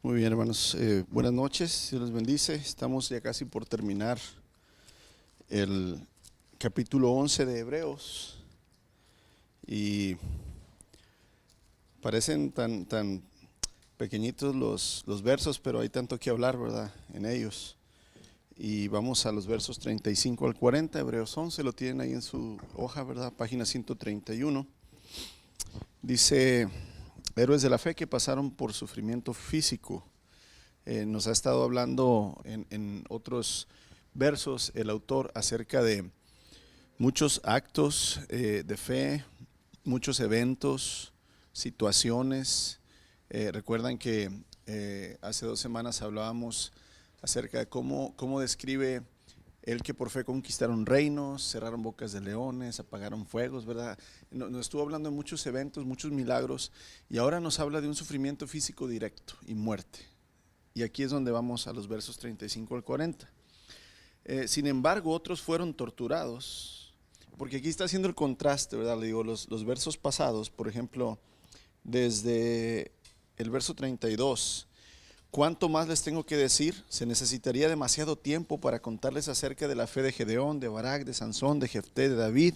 Muy bien, hermanos. Buenas noches, Dios les bendice. Estamos ya casi por terminar el capítulo 11 de Hebreos y parecen tan pequeñitos los versos, pero hay tanto que hablar, ¿verdad? En ellos. Y vamos a los versos 35 al 40, Hebreos 11, lo tienen ahí en su hoja, ¿verdad? Página 131. Dice: héroes de la fe que pasaron por sufrimiento físico. Nos ha estado hablando en otros versos el autor acerca de muchos actos de fe, muchos eventos, situaciones. Recuerdan que hace 2 semanas hablábamos acerca de cómo describe el que por fe conquistaron reinos, cerraron bocas de leones, apagaron fuegos, ¿verdad? Nos estuvo hablando de muchos eventos, muchos milagros, y ahora nos habla de un sufrimiento físico directo y muerte. Y aquí es donde vamos a los versos 35 al 40. Sin embargo, otros fueron torturados, porque aquí está haciendo el contraste, ¿verdad? Le digo, los versos pasados, por ejemplo, desde el verso 32. ¿Cuánto más les tengo que decir? Se necesitaría demasiado tiempo para contarles acerca de la fe de Gedeón, de Barak, de Sansón, de Jefté, de David,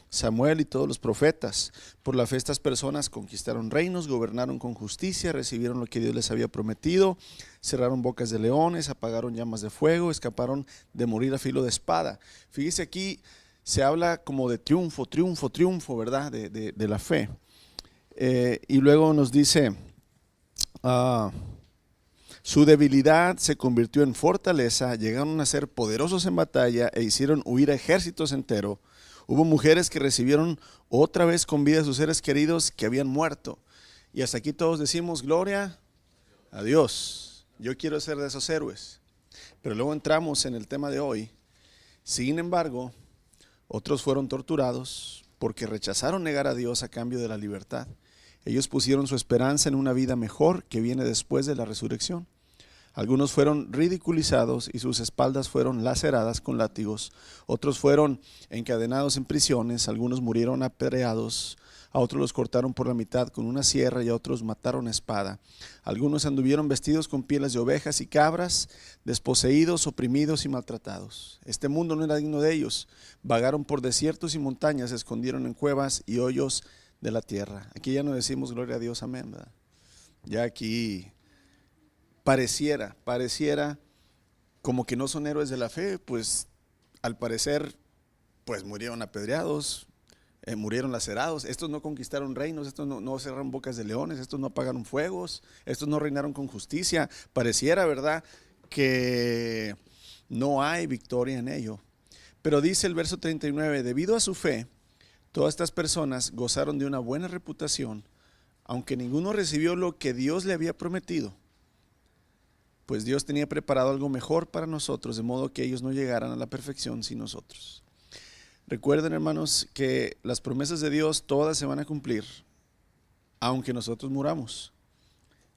Samuel y todos los profetas. Por la fe estas personas conquistaron reinos, gobernaron con justicia, recibieron lo que Dios les había prometido, cerraron bocas de leones, apagaron llamas de fuego, escaparon de morir a filo de espada. Fíjese, aquí se habla como de triunfo, ¿verdad? De la fe. Y luego nos dice: su debilidad se convirtió en fortaleza, llegaron a ser poderosos en batalla e hicieron huir a ejércitos enteros. Hubo mujeres que recibieron otra vez con vida a sus seres queridos que habían muerto. Y hasta aquí todos decimos gloria a Dios. Yo quiero ser de esos héroes. Pero luego entramos en el tema de hoy. Sin embargo, otros fueron torturados porque rechazaron negar a Dios a cambio de la libertad. Ellos pusieron su esperanza en una vida mejor que viene después de la resurrección. Algunos fueron ridiculizados y sus espaldas fueron laceradas con látigos. Otros fueron encadenados en prisiones. Algunos murieron apedreados. A otros los cortaron por la mitad con una sierra y a otros mataron a espada. Algunos anduvieron vestidos con pieles de ovejas y cabras, desposeídos, oprimidos y maltratados. Este mundo no era digno de ellos. Vagaron por desiertos y montañas, se escondieron en cuevas y hoyos de la tierra. Aquí ya no decimos gloria a Dios, amén, ¿verdad? Ya aquí pareciera como que no son héroes de la fe, pues al parecer pues murieron apedreados, murieron lacerados. Estos no conquistaron reinos, estos no cerraron bocas de leones, estos no apagaron fuegos, estos no reinaron con justicia. Pareciera, ¿verdad?, que no hay victoria en ello. Pero dice el verso 39: debido a su fe, todas estas personas gozaron de una buena reputación, aunque ninguno recibió lo que Dios le había prometido. Pues Dios tenía preparado algo mejor para nosotros, de modo que ellos no llegaran a la perfección sin nosotros. Recuerden, hermanos, que las promesas de Dios todas se van a cumplir, aunque nosotros muramos.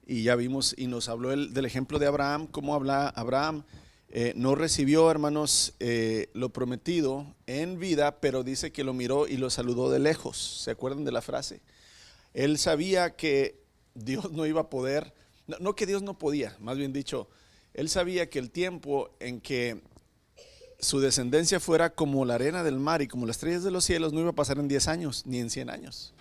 Y ya vimos y nos habló del ejemplo de Abraham, cómo Abraham no recibió, hermanos, lo prometido en vida, pero dice que lo miró y lo saludó de lejos. ¿Se acuerdan de la frase? Él sabía que Dios no iba a poder, no que Dios no podía, más bien dicho, él sabía que el tiempo en que su descendencia fuera como la arena del mar y como las estrellas de los cielos no iba a pasar en 10 años ni en 100 años.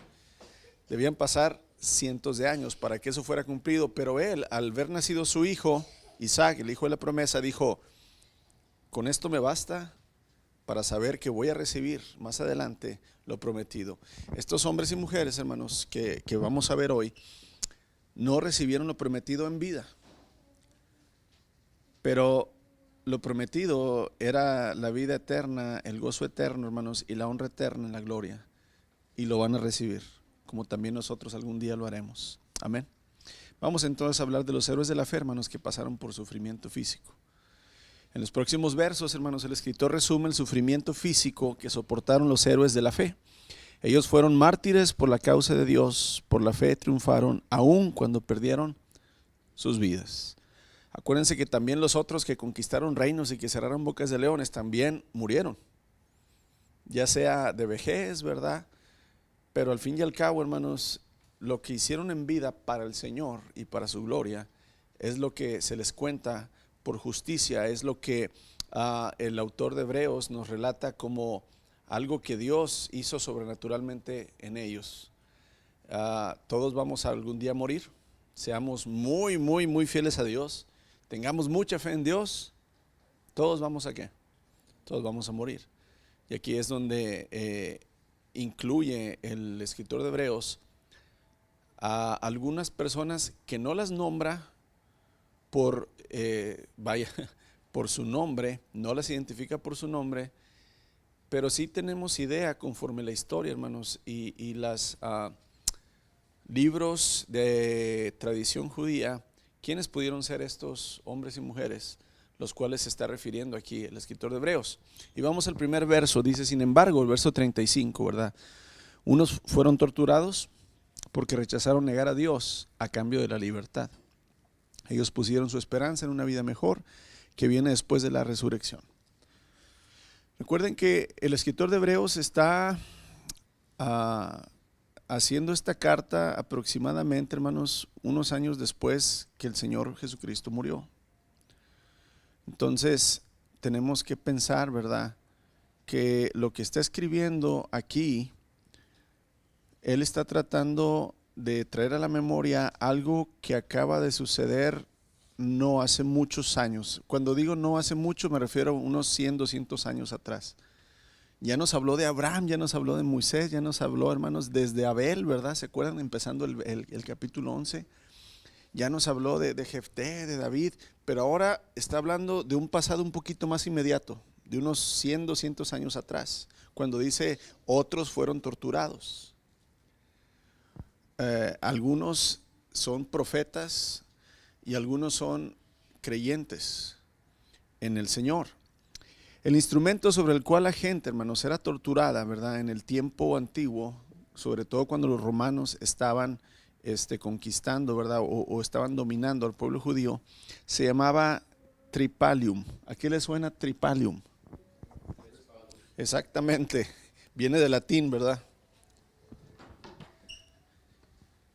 Debían pasar cientos de años para que eso fuera cumplido, pero él, al ver nacido su hijo, Isaac, el hijo de la promesa, dijo: con esto me basta para saber que voy a recibir más adelante lo prometido. Estos hombres y mujeres, hermanos, que vamos a ver hoy, no recibieron lo prometido en vida, pero lo prometido era la vida eterna, el gozo eterno, hermanos, y la honra eterna en la gloria, y lo van a recibir, como también nosotros algún día lo haremos. Amén. Vamos entonces a hablar de los héroes de la fe, hermanos, que pasaron por sufrimiento físico. En los próximos versos, hermanos, el escritor resume el sufrimiento físico que soportaron los héroes de la fe. Ellos fueron mártires por la causa de Dios, por la fe triunfaron, aun cuando perdieron sus vidas. Acuérdense que también los otros que conquistaron reinos y que cerraron bocas de leones también murieron, ya sea de vejez, ¿verdad? Pero al fin y al cabo, hermanos, lo que hicieron en vida para el Señor y para su gloria, es lo que se les cuenta por justicia, es lo que el autor de Hebreos nos relata como algo que Dios hizo sobrenaturalmente en ellos. Todos vamos a algún día morir, seamos muy, muy, muy fieles a Dios, tengamos mucha fe en Dios, todos vamos a ¿qué? Todos vamos a morir. Y aquí es donde incluye el escritor de Hebreos a algunas personas que no las nombra por, por su nombre, no las identifica por su nombre, pero sí tenemos idea conforme la historia, hermanos, y las libros de tradición judía, ¿quiénes pudieron ser estos hombres y mujeres? Los cuales se está refiriendo aquí el escritor de Hebreos. Y vamos al primer verso, dice: sin embargo, el verso 35, ¿verdad? Unos fueron torturados porque rechazaron negar a Dios a cambio de la libertad. Ellos pusieron su esperanza en una vida mejor que viene después de la resurrección. Recuerden que el escritor de Hebreos está haciendo esta carta aproximadamente, hermanos, unos años después que el Señor Jesucristo murió. Entonces tenemos que pensar, ¿verdad?, que lo que está escribiendo aquí, él está tratando de traer a la memoria algo que acaba de suceder no hace muchos años. Cuando digo no hace mucho, me refiero a unos 100, 200 años atrás. Ya nos habló de Abraham, ya nos habló de Moisés, ya nos habló, hermanos, desde Abel, ¿verdad? ¿Se acuerdan? Empezando el capítulo 11. Ya nos habló de Jefté, de David, pero ahora está hablando de un pasado un poquito más inmediato, de unos 100, 200 años atrás, cuando dice otros fueron torturados. Algunos son profetas y algunos son creyentes en el Señor. El instrumento sobre el cual la gente, hermanos, era torturada, ¿verdad?, en el tiempo antiguo, sobre todo cuando los romanos estaban conquistando, ¿verdad?, o estaban dominando al pueblo judío, se llamaba tripalium. ¿A qué le suena tripalium? Exactamente, viene del latín, ¿verdad?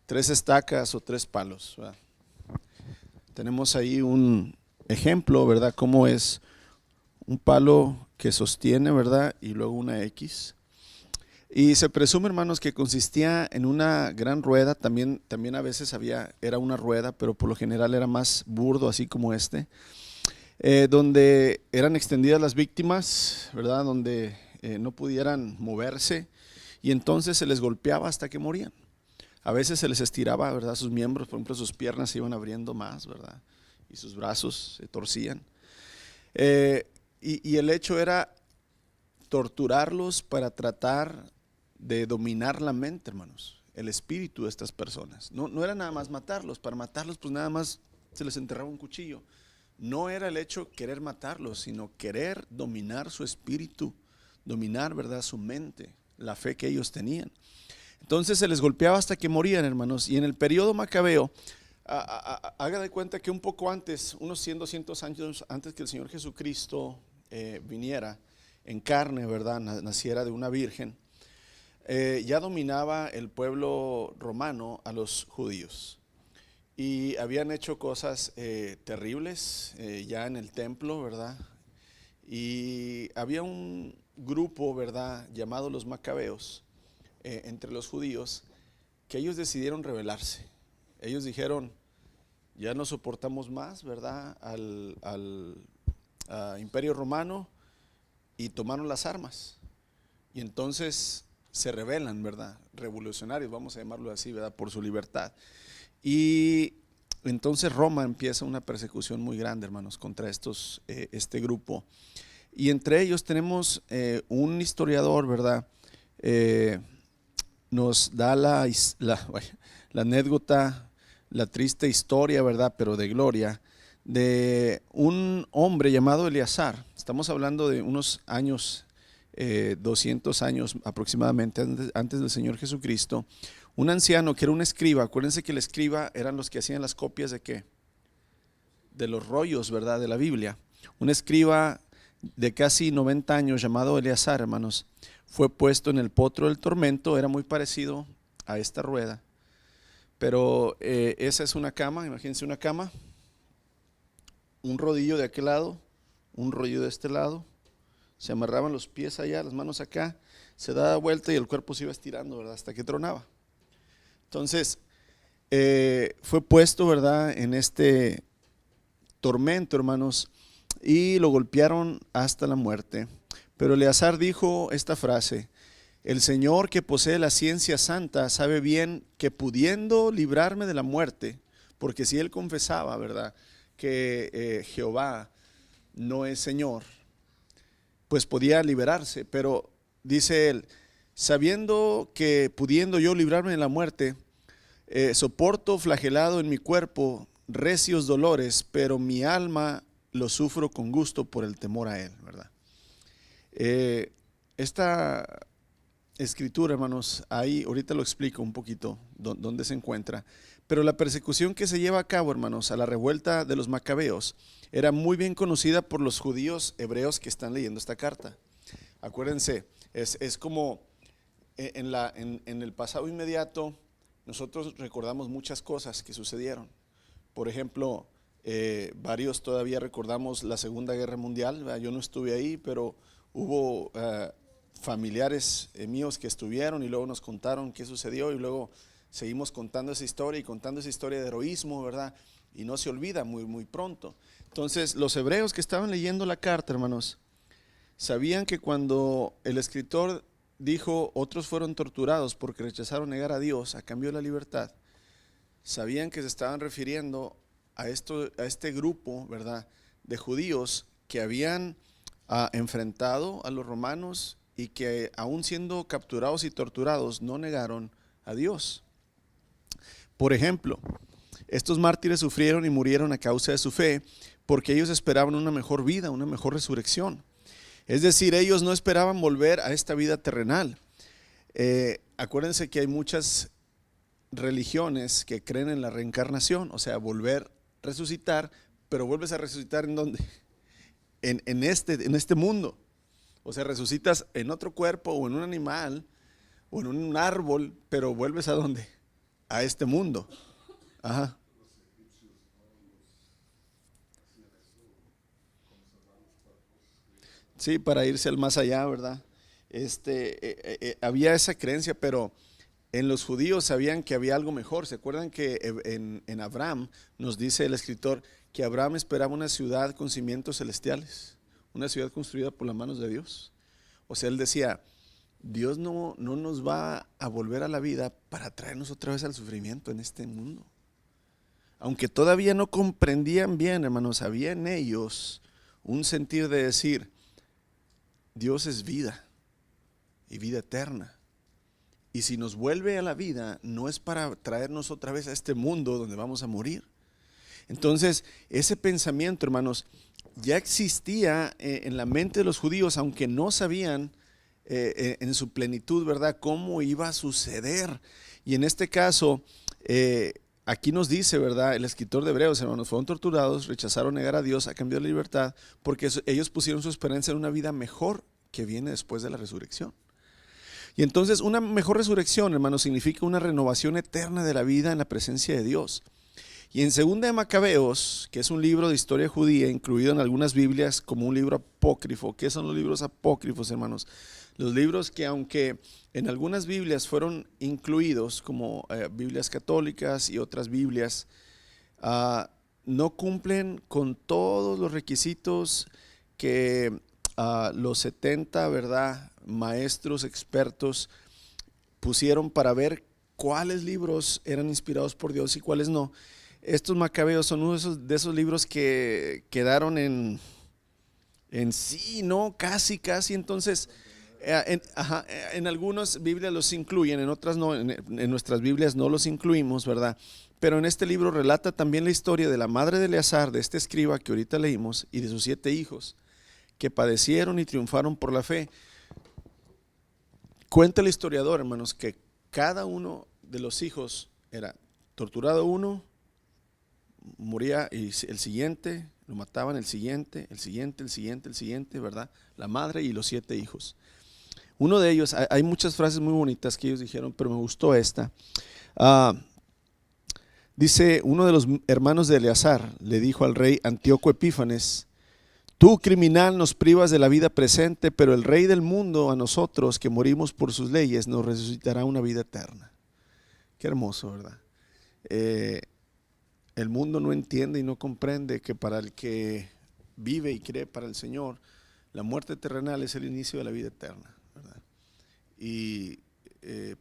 3 estacas o 3 palos, ¿verdad? Tenemos ahí un ejemplo, ¿verdad?, cómo es un palo que sostiene, ¿verdad?, y luego una X. Y se presume, hermanos, que consistía en una gran rueda, también a veces era una rueda, pero por lo general era más burdo, así como donde eran extendidas las víctimas, ¿verdad?, donde no pudieran moverse, y entonces se les golpeaba hasta que morían. A veces se les estiraba, ¿verdad?, sus miembros, por ejemplo, sus piernas se iban abriendo más, ¿verdad?, y sus brazos se torcían. Y el hecho era torturarlos para tratar de dominar la mente, hermanos, el espíritu de estas personas. No era nada más matarlos. Para matarlos, pues nada más se les enterraba un cuchillo. No era el hecho querer matarlos, sino querer dominar su espíritu, dominar, ¿verdad?, su mente, la fe que ellos tenían. Entonces se les golpeaba hasta que morían, hermanos. Y en el periodo macabeo, haga de cuenta que un poco antes, unos 100, 200 años antes que el Señor Jesucristo viniera en carne, ¿verdad?, naciera de una virgen, ya dominaba el pueblo romano a los judíos. Y habían hecho cosas terribles ya en el templo, ¿verdad? Y había un grupo, ¿verdad?, llamado los macabeos, entre los judíos, que ellos decidieron rebelarse. Ellos dijeron: ya no soportamos más, ¿verdad?, al imperio romano, y tomaron las armas. Y entonces se rebelan, ¿verdad?, revolucionarios, vamos a llamarlo así, ¿verdad?, por su libertad. Y entonces Roma empieza una persecución muy grande, hermanos, contra este grupo. Y entre ellos tenemos un historiador, ¿verdad?, nos da la anécdota, la triste historia, ¿verdad?, pero de gloria, de un hombre llamado Eleazar. Estamos hablando de unos años, 200 años aproximadamente antes del Señor Jesucristo. Un anciano que era un escriba. Acuérdense que el escriba eran los que hacían las copias ¿de qué? De los rollos, ¿verdad?, de la Biblia. Un escriba de casi 90 años llamado Eleazar, hermanos, fue puesto en el potro del tormento. Era muy parecido a esta rueda, pero esa es una cama. Imagínense una cama, un rodillo de aquel lado, un rodillo de este lado, se amarraban los pies allá, las manos acá, se daba vuelta y el cuerpo se iba estirando, ¿verdad? Hasta que tronaba. Entonces, fue puesto, ¿verdad?, en este tormento, hermanos, y lo golpearon hasta la muerte. Pero Eleazar dijo esta frase: el Señor que posee la ciencia santa sabe bien que pudiendo librarme de la muerte, porque si él confesaba, ¿verdad?, que Jehová no es Señor, pues podía liberarse, pero dice él, sabiendo que pudiendo yo librarme de la muerte, soporto flagelado en mi cuerpo recios dolores, pero mi alma lo sufro con gusto por el temor a él, ¿verdad? Esta escritura, hermanos, ahí ahorita lo explico un poquito dónde se encuentra, pero la persecución que se lleva a cabo, hermanos, a la revuelta de los macabeos era muy bien conocida por los judíos hebreos que están leyendo esta carta. Acuérdense, es como en el pasado inmediato nosotros recordamos muchas cosas que sucedieron. Por ejemplo, varios todavía recordamos la Segunda Guerra Mundial, ¿verdad? Yo no estuve ahí, pero hubo familiares míos que estuvieron y luego nos contaron qué sucedió y luego seguimos contando esa historia y contando esa historia de heroísmo, ¿verdad? Y no se olvida muy pronto. Entonces, los hebreos que estaban leyendo la carta, hermanos, sabían que cuando el escritor dijo, otros fueron torturados porque rechazaron negar a Dios a cambio de la libertad, sabían que se estaban refiriendo a este grupo, ¿verdad?, de judíos que habían enfrentado a los romanos y que aún siendo capturados y torturados no negaron a Dios. Por ejemplo, estos mártires sufrieron y murieron a causa de su fe porque ellos esperaban una mejor vida, una mejor resurrección. Es decir, ellos no esperaban volver a esta vida terrenal. Acuérdense que hay muchas religiones que creen en la reencarnación, o sea, volver, resucitar, pero vuelves a resucitar ¿en dónde? En este mundo. O sea, resucitas en otro cuerpo o en un animal o en un árbol, pero vuelves ¿a dónde? A este mundo. Ajá. Sí, para irse al más allá, ¿verdad? Había esa creencia, pero en los judíos sabían que había algo mejor. ¿Se acuerdan que en Abraham nos dice el escritor que Abraham esperaba una ciudad con cimientos celestiales, una ciudad construida por las manos de Dios? O sea, él decía, Dios no nos va a volver a la vida para traernos otra vez al sufrimiento en este mundo. Aunque todavía no comprendían bien, hermanos, había en ellos un sentir de decir, Dios es vida y vida eterna. Y si nos vuelve a la vida, no es para traernos otra vez a este mundo donde vamos a morir. Entonces, ese pensamiento, hermanos, ya existía en la mente de los judíos, aunque no sabían en su plenitud, ¿verdad?, cómo iba a suceder. Y en este caso, aquí nos dice, ¿verdad?, el escritor de Hebreos, hermanos, fueron torturados, rechazaron negar a Dios a cambio de la libertad, porque ellos pusieron su esperanza en una vida mejor que viene después de la resurrección. Y entonces una mejor resurrección, hermanos, significa una renovación eterna de la vida en la presencia de Dios. Y en Segunda de Macabeos, que es un libro de historia judía incluido en algunas Biblias como un libro apócrifo. ¿Qué son los libros apócrifos, hermanos? Los libros que aunque en algunas Biblias fueron incluidos como Biblias católicas y otras Biblias, no cumplen con todos los requisitos que los 70, ¿verdad?, maestros expertos pusieron para ver cuáles libros eran inspirados por Dios y cuáles no. Estos Macabeos son uno de esos libros que quedaron en sí, no, casi, entonces en algunas Biblias los incluyen, en otras no, en nuestras Biblias no los incluimos, ¿verdad? Pero en este libro relata también la historia de la madre de Eleazar, de este escriba que ahorita leímos, y de sus 7 hijos, que padecieron y triunfaron por la fe. Cuenta el historiador, hermanos, que cada uno de los hijos era torturado uno, moría y el siguiente, lo mataban el siguiente, ¿verdad? La madre y los 7 hijos. Uno de ellos, hay muchas frases muy bonitas que ellos dijeron, pero me gustó esta. Dice, uno de los hermanos de Eleazar le dijo al rey Antíoco Epífanes: tú, criminal, nos privas de la vida presente, pero el rey del mundo, a nosotros que morimos por sus leyes, nos resucitará una vida eterna. Qué hermoso, ¿verdad? Eh, el mundo no entiende y no comprende que para el que vive y cree para el Señor, la muerte terrenal es el inicio de la vida eterna, ¿verdad? Y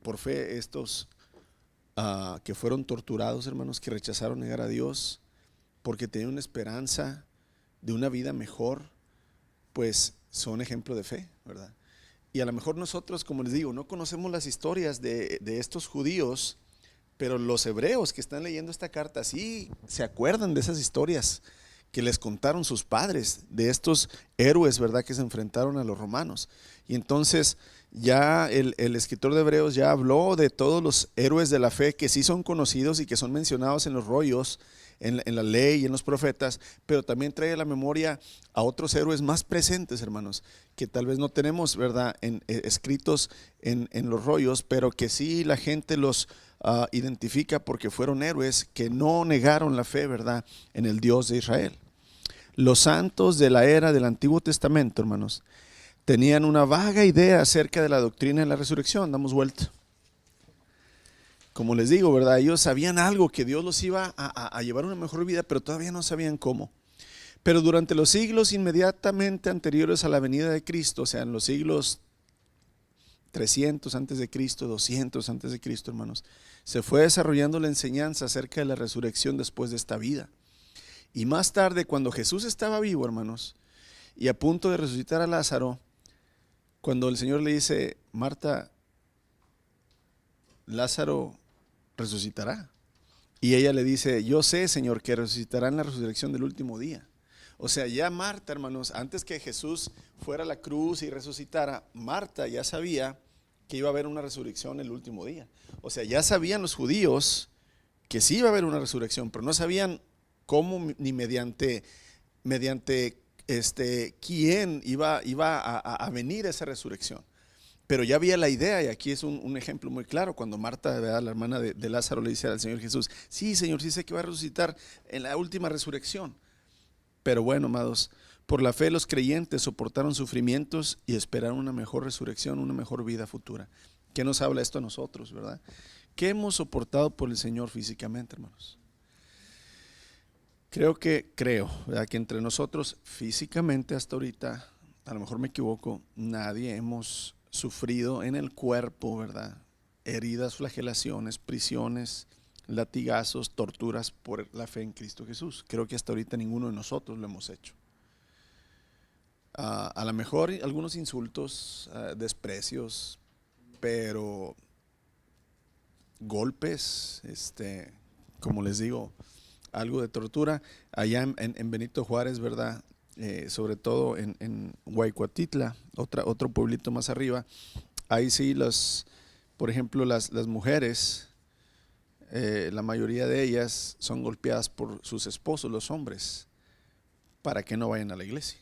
por fe estos que fueron torturados, hermanos, que rechazaron negar a Dios porque tenían una esperanza de una vida mejor, pues son ejemplo de fe, ¿verdad? Y a lo mejor nosotros, como les digo, no conocemos las historias de estos judíos, pero los hebreos que están leyendo esta carta sí se acuerdan de esas historias que les contaron sus padres, de estos héroes, ¿verdad?, que se enfrentaron a los romanos. Y entonces ya el escritor de Hebreos ya habló de todos los héroes de la fe que sí son conocidos y que son mencionados en los rollos, en la ley y en los profetas, pero también trae a la memoria a otros héroes más presentes, hermanos, que tal vez no tenemos, ¿verdad?, escritos en los rollos, pero que sí la gente los identifica porque fueron héroes que no negaron la fe, ¿verdad?, en el Dios de Israel. Los santos de la era del Antiguo Testamento, hermanos, tenían una vaga idea acerca de la doctrina de la resurrección. Damos vuelta. Como les digo, ¿verdad? Ellos sabían algo, que Dios los iba a llevar a una mejor vida, pero todavía no sabían cómo. Pero durante los siglos inmediatamente anteriores a la venida de Cristo, o sea, en los siglos 300 antes de Cristo, 200 antes de Cristo, hermanos, se fue desarrollando la enseñanza acerca de la resurrección después de esta vida. Y más tarde, cuando Jesús estaba vivo, hermanos, y a punto de resucitar a Lázaro, cuando el Señor le dice: Marta, Lázaro resucitará. Y ella le dice: yo sé, Señor, que resucitará en la resurrección del último día. O sea, ya Marta, hermanos, antes que Jesús fuera a la cruz y resucitara, Marta ya sabía que iba a haber una resurrección el último día. O sea, ya sabían los judíos que sí iba a haber una resurrección, pero no sabían cómo ni mediante quién iba a venir esa resurrección. Pero ya había la idea, y aquí es un ejemplo muy claro, cuando Marta, ¿verdad?, la hermana de Lázaro, le dice al Señor Jesús: sí, Señor, sí sé que va a resucitar en la última resurrección. Pero bueno, amados, por la fe los creyentes soportaron sufrimientos y esperaron una mejor resurrección, una mejor vida futura. ¿Qué nos habla esto a nosotros, verdad? ¿Qué hemos soportado por el Señor físicamente, hermanos? Creo, ¿verdad?, que entre nosotros físicamente hasta ahorita, a lo mejor me equivoco, nadie hemos sufrido en el cuerpo, ¿verdad?, heridas, flagelaciones, prisiones, latigazos, torturas por la fe en Cristo Jesús. Creo que hasta ahorita ninguno de nosotros lo hemos hecho. A lo mejor algunos insultos, desprecios, pero golpes, como les digo, algo de tortura. Allá en Benito Juárez, ¿verdad? Sobre todo en Huaycuatitla, otro pueblito más arriba. Ahí sí, por ejemplo, las mujeres, la mayoría de ellas son golpeadas por sus esposos, los hombres, para que no vayan a la iglesia.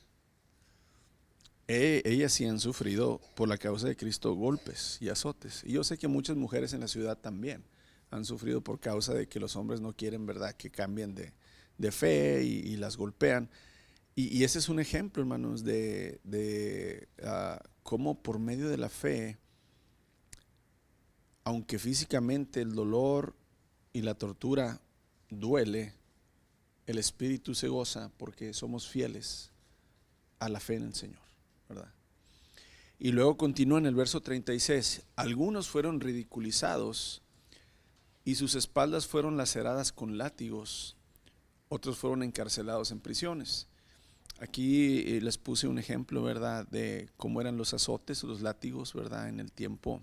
Ellas sí han sufrido por la causa de Cristo golpes y azotes. Y yo sé que muchas mujeres en la ciudad también han sufrido por causa de que los hombres no quieren, ¿verdad?, que cambien de fe y las golpean. Y ese es un ejemplo, hermanos, de cómo por medio de la fe, aunque físicamente el dolor y la tortura duele, el espíritu se goza porque somos fieles a la fe en el Señor, ¿verdad? Y luego continúa en el verso 36: algunos fueron ridiculizados y sus espaldas fueron laceradas con látigos, otros fueron encarcelados en prisiones. Aquí les puse un ejemplo, ¿verdad?, de cómo eran los azotes, los látigos, ¿verdad?, en el tiempo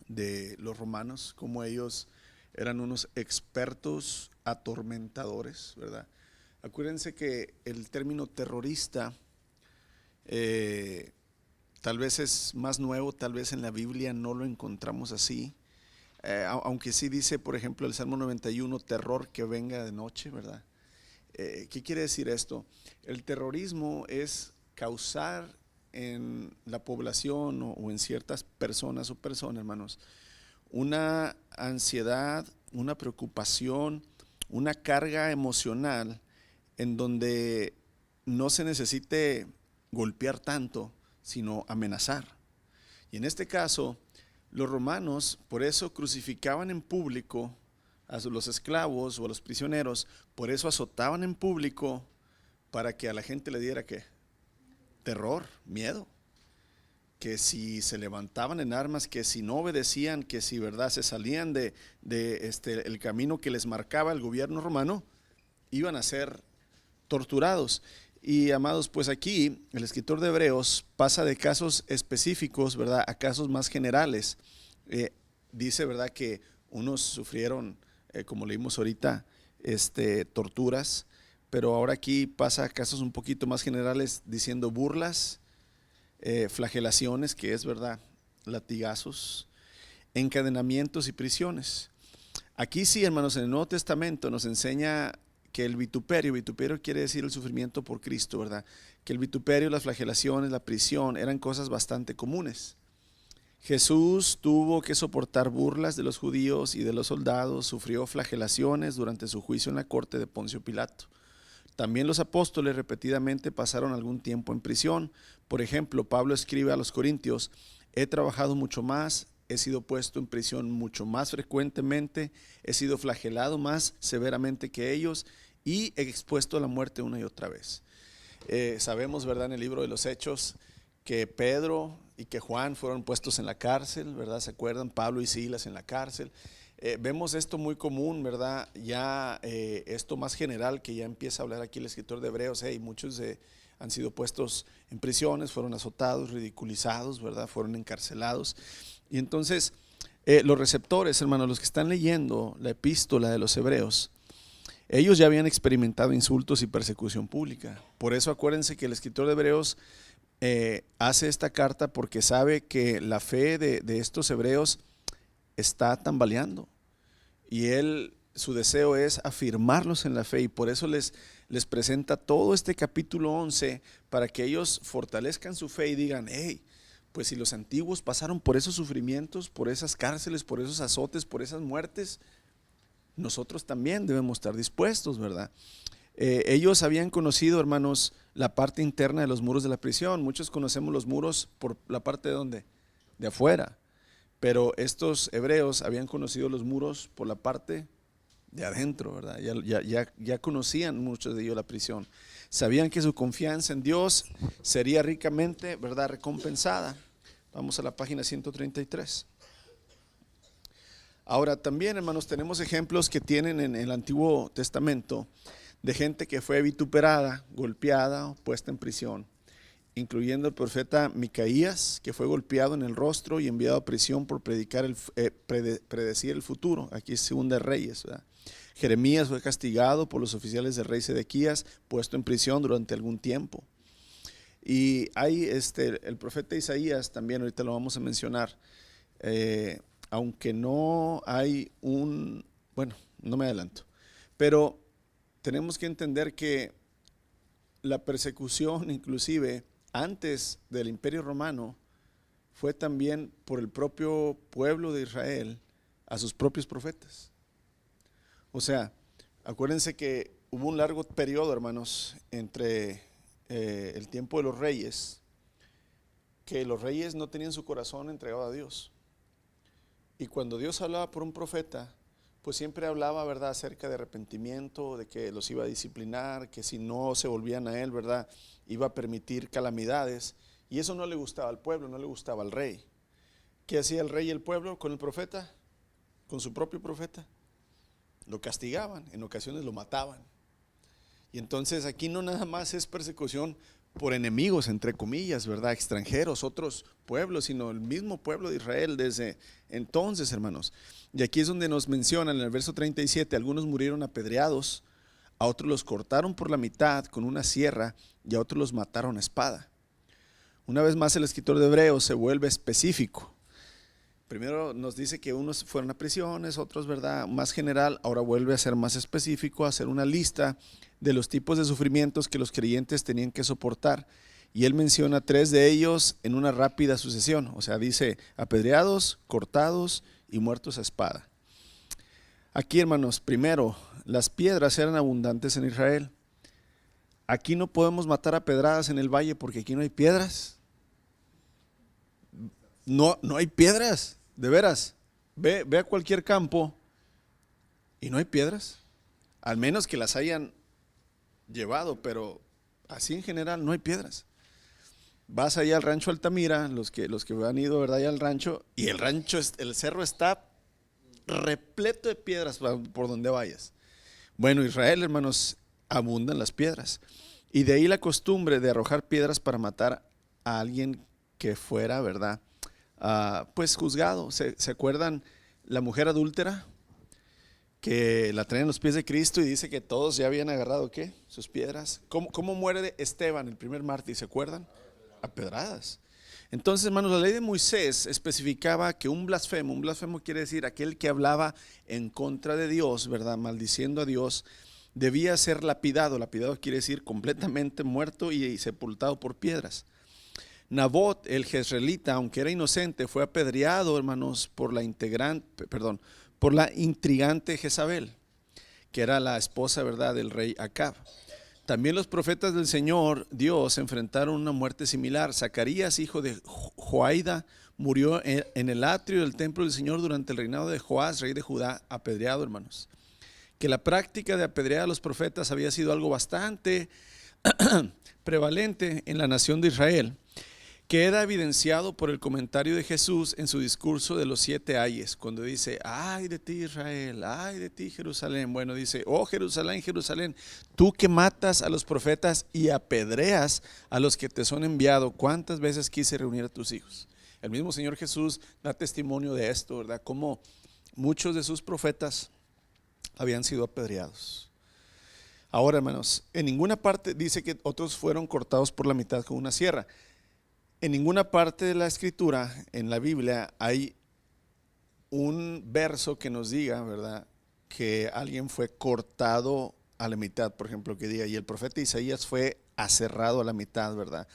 de los romanos, como ellos eran unos expertos atormentadores, ¿verdad? Acuérdense que el término terrorista tal vez es más nuevo, tal vez en la Biblia no lo encontramos así, aunque sí dice, por ejemplo, el Salmo 91, terror que venga de noche, ¿verdad? ¿Qué quiere decir esto? El terrorismo es causar en la población o en ciertas personas, hermanos, una ansiedad, una preocupación, una carga emocional en donde no se necesite golpear tanto, sino amenazar. Y en este caso, los romanos por eso crucificaban en público a los esclavos o a los prisioneros, por eso azotaban en público para que a la gente le diera ¿qué? Terror, miedo. Que si se levantaban en armas, que si no obedecían, que si verdad se salían de el camino que les marcaba el gobierno romano, iban a ser torturados. Y amados, pues aquí el escritor de Hebreos pasa de casos específicos, ¿verdad?, a casos más generales. Dice, ¿verdad?, que unos sufrieron, como leímos ahorita, torturas, pero ahora aquí pasa a casos un poquito más generales diciendo burlas, flagelaciones, que es verdad, latigazos, encadenamientos y prisiones. Aquí sí, hermanos, en el Nuevo Testamento nos enseña que el vituperio quiere decir el sufrimiento por Cristo, ¿verdad? Que el vituperio, las flagelaciones, la prisión eran cosas bastante comunes. Jesús tuvo que soportar burlas de los judíos y de los soldados, sufrió flagelaciones durante su juicio en la corte de Poncio Pilato. También los apóstoles repetidamente pasaron algún tiempo en prisión. Por ejemplo, Pablo escribe a los Corintios: he trabajado mucho más, he sido puesto en prisión mucho más frecuentemente, he sido flagelado más severamente que ellos y he expuesto a la muerte una y otra vez. Sabemos, ¿verdad?, en el libro de los Hechos que Pedro y que Juan fueron puestos en la cárcel, ¿verdad? ¿Se acuerdan? Pablo y Silas en la cárcel. Vemos esto muy común, ¿verdad? Ya esto más general que ya empieza a hablar aquí el escritor de Hebreos. Muchos han sido puestos en prisiones, fueron azotados, ridiculizados, ¿verdad? Fueron encarcelados. Y entonces los receptores, hermanos, los que están leyendo la epístola de los Hebreos, ellos ya habían experimentado insultos y persecución pública. Por eso acuérdense que el escritor de Hebreos hace esta carta porque sabe que la fe de estos hebreos está tambaleando y su deseo es afirmarlos en la fe, y por eso les presenta todo este capítulo 11 para que ellos fortalezcan su fe y digan: pues si los antiguos pasaron por esos sufrimientos, por esas cárceles, por esos azotes, por esas muertes, nosotros también debemos estar dispuestos, ¿verdad? Ellos habían conocido, hermanos, la parte interna de los muros de la prisión. Muchos conocemos los muros por la parte de ¿dónde? De afuera. Pero estos hebreos habían conocido los muros por la parte de adentro, ¿verdad? Ya conocían muchos de ellos la prisión. Sabían que su confianza en Dios sería ricamente, ¿verdad?, recompensada. Vamos a la página 133. Ahora también, hermanos, tenemos ejemplos que tienen en el Antiguo Testamento de gente que fue vituperada, golpeada o puesta en prisión, incluyendo el profeta Micaías, que fue golpeado en el rostro y enviado a prisión por predecir el futuro. Aquí es Segunda de Reyes, ¿verdad? Jeremías fue castigado por los oficiales del rey Sedequías, puesto en prisión durante algún tiempo. Y hay el profeta Isaías también, ahorita lo vamos a mencionar, aunque no hay bueno, no me adelanto, pero tenemos que entender que la persecución, inclusive antes del Imperio Romano, fue también por el propio pueblo de Israel a sus propios profetas. O sea, acuérdense que hubo un largo periodo, hermanos, entre el tiempo de los reyes, que los reyes no tenían su corazón entregado a Dios. Y cuando Dios hablaba por un profeta, pues siempre hablaba, ¿verdad?, acerca de arrepentimiento, de que los iba a disciplinar, que si no se volvían a él, ¿verdad?, iba a permitir calamidades. Y eso no le gustaba al pueblo, no le gustaba al rey. ¿Qué hacía el rey y el pueblo con el profeta? Con su propio profeta. Lo castigaban, en ocasiones lo mataban. Y entonces aquí no nada más es persecución por enemigos, entre comillas, ¿verdad?, extranjeros, otros pueblos, sino el mismo pueblo de Israel desde entonces, hermanos. Y aquí es donde nos mencionan en el verso 37, algunos murieron apedreados, a otros los cortaron por la mitad con una sierra y a otros los mataron a espada. Una vez más el escritor de Hebreos se vuelve específico. Primero nos dice que unos fueron a prisiones, otros, ¿verdad?, más general. Ahora vuelve a ser más específico, a hacer una lista de los tipos de sufrimientos que los creyentes tenían que soportar. Y él menciona 3 de ellos en una rápida sucesión. O sea, dice apedreados, cortados y muertos a espada. Aquí, hermanos, primero las piedras eran abundantes en Israel. Aquí no podemos matar a pedradas en el valle porque aquí no hay piedras. No hay piedras, de veras. Ve a cualquier campo y no hay piedras. Al menos que las hayan llevado, pero así en general no hay piedras. Vas allá al rancho Altamira, los que han ido, ¿verdad? Allá al rancho, y el cerro está repleto de piedras por donde vayas. Bueno, Israel, hermanos, abundan las piedras. Y de ahí la costumbre de arrojar piedras para matar a alguien que fuera, ¿verdad? Pues juzgado. ¿Se acuerdan la mujer adúltera? Que la traen en los pies de Cristo y dice que todos ya habían agarrado, ¿qué? Sus piedras. ¿Cómo muere Esteban, el primer mártir? ¿Se acuerdan? A pedradas. Entonces, hermanos, la ley de Moisés especificaba que un blasfemo quiere decir aquel que hablaba en contra de Dios, ¿verdad? Maldiciendo a Dios, debía ser lapidado. Lapidado quiere decir completamente muerto y sepultado por piedras. Nabot, el jezreelita, aunque era inocente, fue apedreado, hermanos, por la intrigante Jezabel, que era la esposa, ¿verdad?, del rey Acab. También los profetas del Señor Dios enfrentaron una muerte similar. Zacarías, hijo de Joaida, murió en el atrio del templo del Señor durante el reinado de Joás, rey de Judá, apedreado, hermanos. Que la práctica de apedrear a los profetas había sido algo bastante prevalente en la nación de Israel. Queda evidenciado por el comentario de Jesús en su discurso de los 7 ayes, cuando dice: ay de ti Israel, ay de ti Jerusalén. Bueno, dice: oh Jerusalén, Jerusalén, tú que matas a los profetas y apedreas a los que te son enviados, ¿cuántas veces quise reunir a tus hijos? El mismo Señor Jesús da testimonio de esto, ¿verdad? Como muchos de sus profetas habían sido apedreados. Ahora, hermanos, en ninguna parte dice que otros fueron cortados por la mitad con una sierra. En ninguna parte de la escritura, en la Biblia, hay un verso que nos diga, ¿verdad?, que alguien fue cortado a la mitad, por ejemplo, que diga, y el profeta Isaías fue aserrado a la mitad, ¿verdad?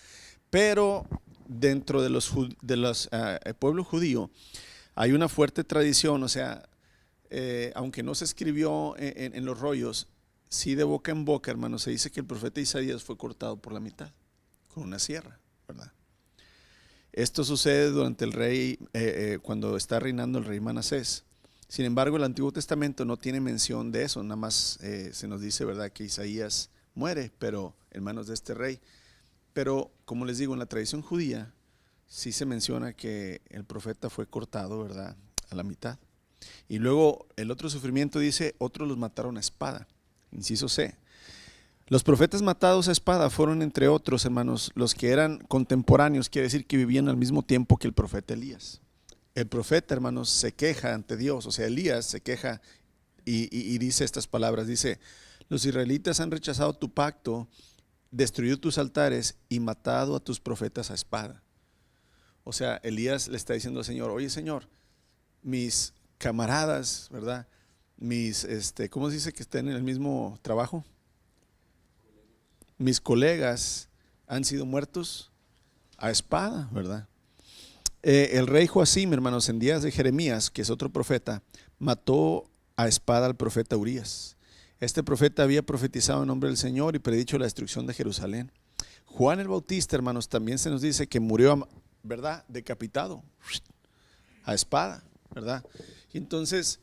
Pero dentro de los pueblo judío hay una fuerte tradición, o sea, aunque no se escribió en los rollos, sí de boca en boca, hermanos, se dice que el profeta Isaías fue cortado por la mitad con una sierra, ¿verdad? Esto sucede durante el rey, cuando está reinando el rey Manasés. Sin embargo, el Antiguo Testamento no tiene mención de eso, nada más se nos dice, ¿verdad?, que Isaías muere, pero en manos de este rey. Pero, como les digo, en la tradición judía sí se menciona que el profeta fue cortado, ¿verdad?, a la mitad. Y luego el otro sufrimiento dice: otros los mataron a espada. Inciso C. Los profetas matados a espada fueron, entre otros, hermanos, los que eran contemporáneos, quiere decir que vivían al mismo tiempo que el profeta Elías. El profeta, hermanos, se queja ante Dios, o sea, Elías se queja y dice estas palabras, dice: los israelitas han rechazado tu pacto, destruido tus altares y matado a tus profetas a espada. O sea, Elías le está diciendo al Señor: oye Señor, mis camaradas, ¿verdad? ¿Cómo se dice que estén en el mismo trabajo? Mis colegas han sido muertos a espada, ¿verdad? El rey Joacim, hermanos, en días de Jeremías, que es otro profeta, mató a espada al profeta Urías. Este profeta había profetizado en nombre del Señor y predicho la destrucción de Jerusalén. Juan el Bautista, hermanos, también se nos dice que murió, ¿verdad?, decapitado a espada, ¿verdad? Y entonces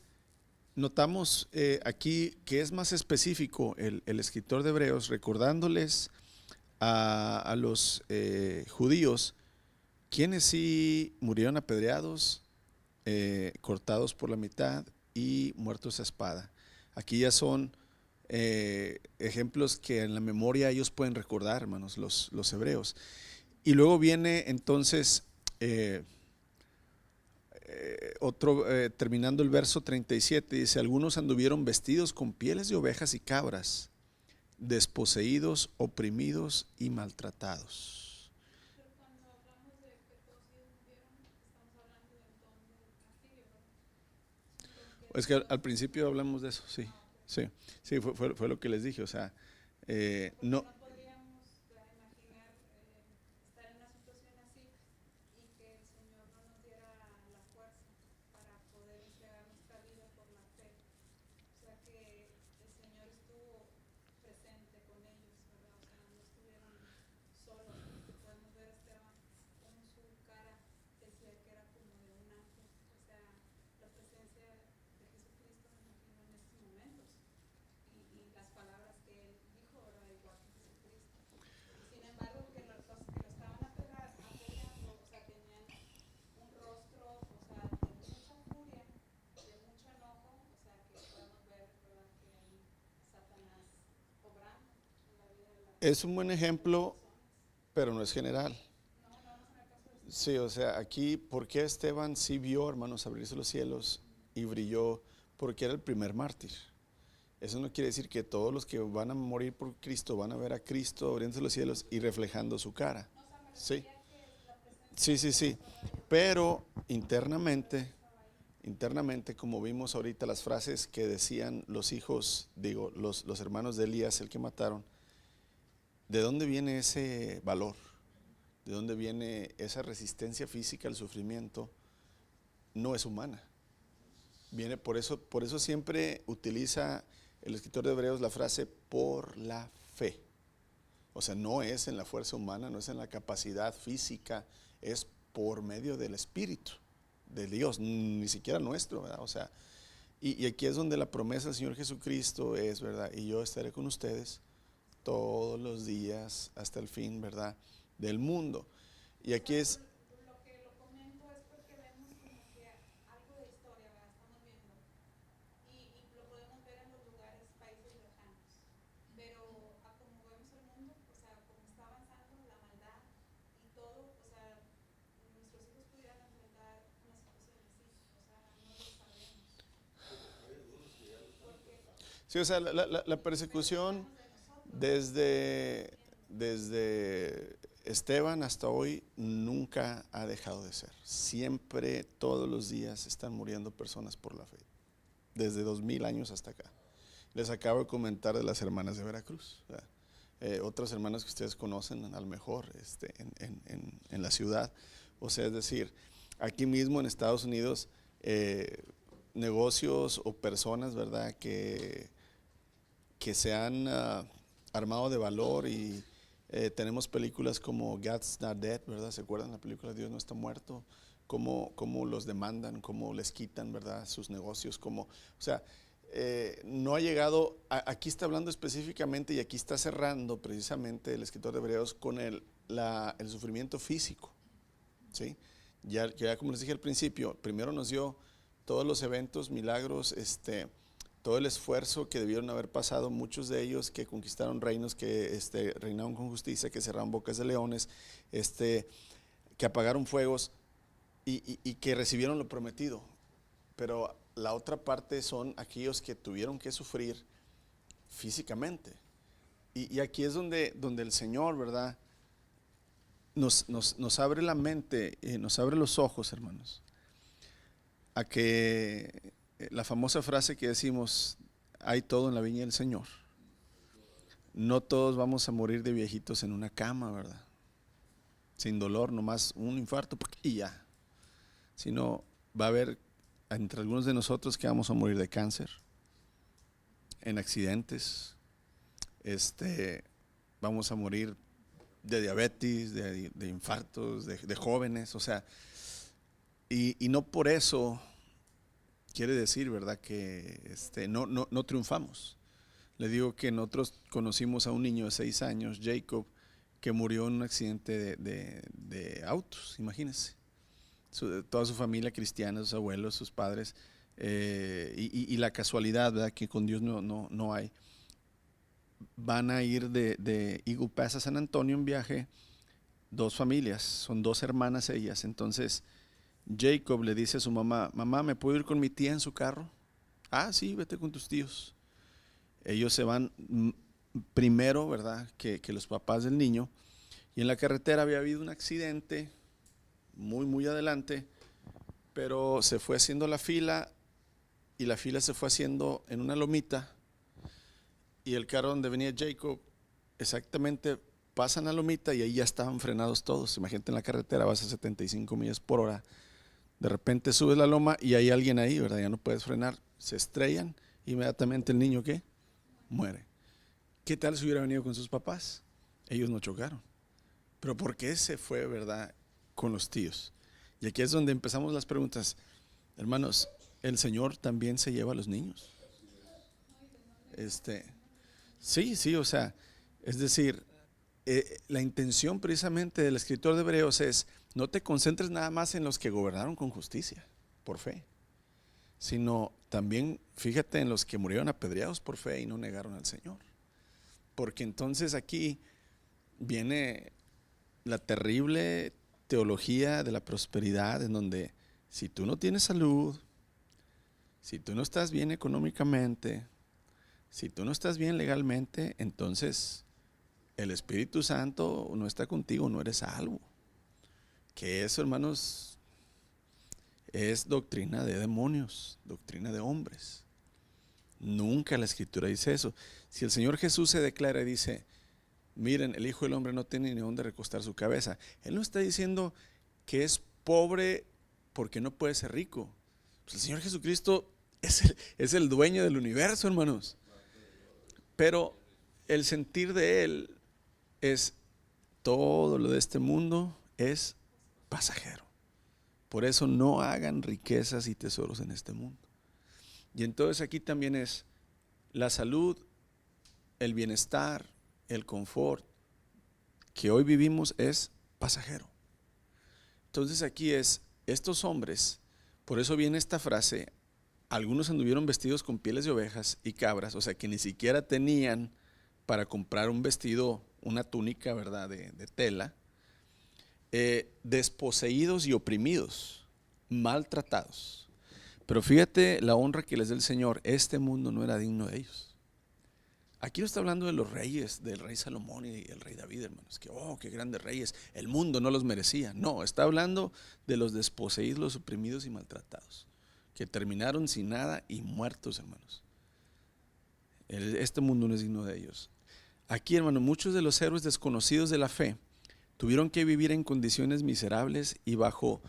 notamos aquí que es más específico el escritor de Hebreos, recordándoles a los judíos quienes sí murieron apedreados, cortados por la mitad y muertos a espada. Aquí ya son ejemplos que en la memoria ellos pueden recordar, hermanos, los hebreos. Y luego viene entonces terminando el verso 37, dice: algunos anduvieron vestidos con pieles de ovejas y cabras, desposeídos, oprimidos y maltratados. Pero cuando hablamos de que todos ellos murieron, estamos hablando del entorno asirio, ¿verdad? Porque Es que al principio hablamos de eso, sí, okay. sí, fue lo que les dije, o sea, Porque no, no podríamos imaginar estar en una situación así y que el Señor no nos diera la fuerza para poder entregar nuestra vida por la fe. O sea que el Es un buen ejemplo, pero no es general. Sí, o sea, aquí, ¿por qué Esteban sí vio, hermanos, abrirse los cielos y brilló? Porque era el primer mártir. Eso no quiere decir que todos los que van a morir por Cristo van a ver a Cristo abriéndose los cielos y reflejando su cara. Sí, sí, sí, sí. Pero internamente, como vimos ahorita las frases que decían los hijos, digo, los hermanos de Elías, el que mataron, ¿de dónde viene ese valor? ¿De dónde viene esa resistencia física al sufrimiento? No es humana. Viene por eso siempre utiliza el escritor de Hebreos la frase por la fe. O sea, no es en la fuerza humana, no es en la capacidad física, es por medio del Espíritu de Dios, ni siquiera nuestro, ¿verdad? O sea, y aquí es donde la promesa del Señor Jesucristo es, ¿verdad? Y yo estaré con ustedes todos los días hasta el fin, ¿verdad? Del mundo. Y aquí es, Lo que lo comento es porque vemos como que algo de historia, ¿verdad? Estamos viendo. Y lo podemos ver en los lugares, países lejanos. Pero a como vemos el mundo, o sea, como está avanzando la maldad y todo, o sea, nuestros hijos pudieran enfrentar una situación así. O sea, no lo sabemos. Porque sí, o sea, la persecución desde Esteban hasta hoy nunca ha dejado de ser. Siempre, todos los días están muriendo personas por la fe. Desde 2000 años hasta acá. Les acabo de comentar de las hermanas de Veracruz. Otras hermanas que ustedes conocen a lo mejor en la ciudad. O sea, es decir, aquí mismo en Estados Unidos, negocios o personas, ¿verdad? Que se han armado de valor y tenemos películas como God's Not Dead, ¿verdad? ¿Se acuerdan la película Dios no está muerto? Cómo los demandan, cómo les quitan, ¿verdad? Sus negocios, o sea, no ha llegado, aquí está hablando específicamente y aquí está cerrando precisamente el escritor de Hebreos con el sufrimiento físico, ¿sí? Ya como les dije al principio, primero nos dio todos los eventos, milagros, todo el esfuerzo que debieron haber pasado, muchos de ellos que conquistaron reinos, que reinaron con justicia, que cerraron bocas de leones, que apagaron fuegos y que recibieron lo prometido. Pero la otra parte son aquellos que tuvieron que sufrir físicamente. Y aquí es donde el Señor, ¿verdad? Nos abre la mente, nos abre los ojos, hermanos, a que la famosa frase que decimos, hay todo en la viña del Señor. No todos vamos a morir de viejitos en una cama, ¿verdad? Sin dolor, nomás un infarto y ya. Sino va a haber entre algunos de nosotros que vamos a morir de cáncer, en accidentes, vamos a morir de diabetes, de infartos, de jóvenes, o sea, y no por eso quiere decir, ¿verdad?, que no triunfamos. Le digo que nosotros conocimos a un niño de 6 años, Jacob, que murió en un accidente de autos, imagínense. Toda su familia cristiana, sus abuelos, sus padres, y la casualidad, ¿verdad?, que con Dios no hay. Van a ir de Eagle Pass a San Antonio en viaje, 2 familias, son 2 hermanas ellas. Entonces Jacob le dice a su mamá, mamá, ¿me puedo ir con mi tía en su carro? Ah, sí, vete con tus tíos. Ellos se van primero, ¿verdad?, que los papás del niño. Y en la carretera había habido un accidente muy adelante, pero se fue haciendo la fila y la fila se fue haciendo en una lomita y el carro donde venía Jacob exactamente pasan la lomita y ahí ya estaban frenados todos. Imagínate, en la carretera vas a 75 millas por hora, de repente subes la loma y hay alguien ahí, ¿verdad? Ya no puedes frenar, se estrellan, inmediatamente el niño ¿qué? Muere. ¿Qué tal si hubiera venido con sus papás? Ellos no chocaron. Pero ¿por qué se fue, verdad, con los tíos? Y aquí es donde empezamos las preguntas. Hermanos, el Señor también se lleva a los niños. Sí, o sea, es decir, la intención precisamente del escritor de Hebreos es, no te concentres nada más en los que gobernaron con justicia, por fe, sino también fíjate en los que murieron apedreados por fe y no negaron al Señor. Porque entonces aquí viene la terrible teología de la prosperidad, en donde si tú no tienes salud, si tú no estás bien económicamente, si tú no estás bien legalmente, entonces el Espíritu Santo no está contigo, no eres salvo. Que eso, hermanos, es doctrina de demonios, doctrina de hombres. Nunca la Escritura dice eso. Si el Señor Jesús se declara y dice, miren, el Hijo del Hombre no tiene ni dónde recostar su cabeza, Él no está diciendo que es pobre porque no puede ser rico. Pues el Señor Jesucristo es el dueño del universo, hermanos. Pero el sentir de Él es, todo lo de este mundo es pasajero. Por eso no hagan riquezas y tesoros en este mundo. Y entonces aquí también es la salud, el bienestar, el confort que hoy vivimos es pasajero. Entonces aquí es, estos hombres, por eso viene esta frase, algunos anduvieron vestidos con pieles de ovejas y cabras, o sea que ni siquiera tenían para comprar un vestido, una túnica, ¿verdad?, de tela, desposeídos y oprimidos, maltratados. Pero fíjate la honra que les da el Señor, este mundo no era digno de ellos. Aquí no está hablando de los reyes, del rey Salomón y el rey David, hermanos, que qué grandes reyes, el mundo no los merecía. No, está hablando de los desposeídos, los oprimidos y maltratados, que terminaron sin nada y muertos, hermanos. Este mundo no es digno de ellos. Aquí, hermano, muchos de los héroes desconocidos de la fe tuvieron que vivir en condiciones miserables y bajo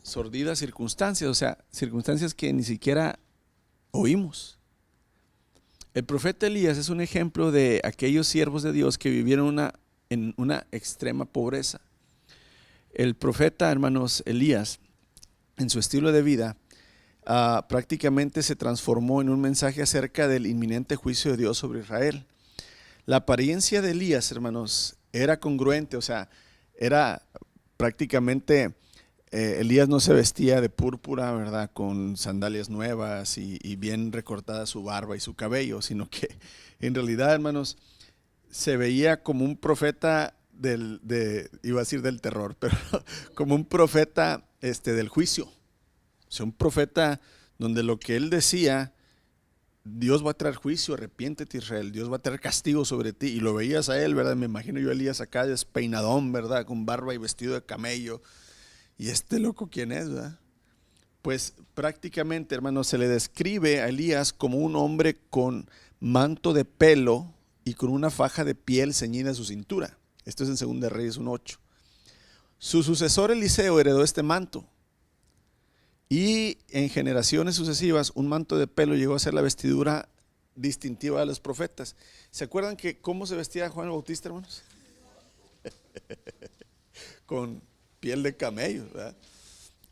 sordidas circunstancias, o sea, circunstancias que ni siquiera oímos. El profeta Elías es un ejemplo de aquellos siervos de Dios que vivieron en una extrema pobreza. El profeta, hermanos, Elías, en su estilo de vida, prácticamente se transformó en un mensaje acerca del inminente juicio de Dios sobre Israel. La apariencia de Elías, hermanos, era congruente, o sea, era prácticamente, Elías no se vestía de púrpura, ¿verdad?, con sandalias nuevas y bien recortada su barba y su cabello, sino que en realidad, hermanos, se veía como un profeta iba a decir del terror, pero como un profeta del juicio. O sea, un profeta donde lo que él decía, Dios va a traer juicio, arrepiéntete Israel, Dios va a traer castigo sobre ti. Y lo veías a él, ¿verdad? Me imagino yo a Elías acá despeinadón, ¿verdad?, con barba y vestido de camello. ¿Y este loco quién es, verdad? Pues prácticamente, hermanos, se le describe a Elías como un hombre con manto de pelo y con una faja de piel ceñida a su cintura. Esto es en 2 Reyes 1:8. Su sucesor Eliseo heredó este manto. Y en generaciones sucesivas, un manto de pelo llegó a ser la vestidura distintiva de los profetas. ¿Se acuerdan que cómo se vestía Juan el Bautista, hermanos? Con piel de camello, ¿verdad?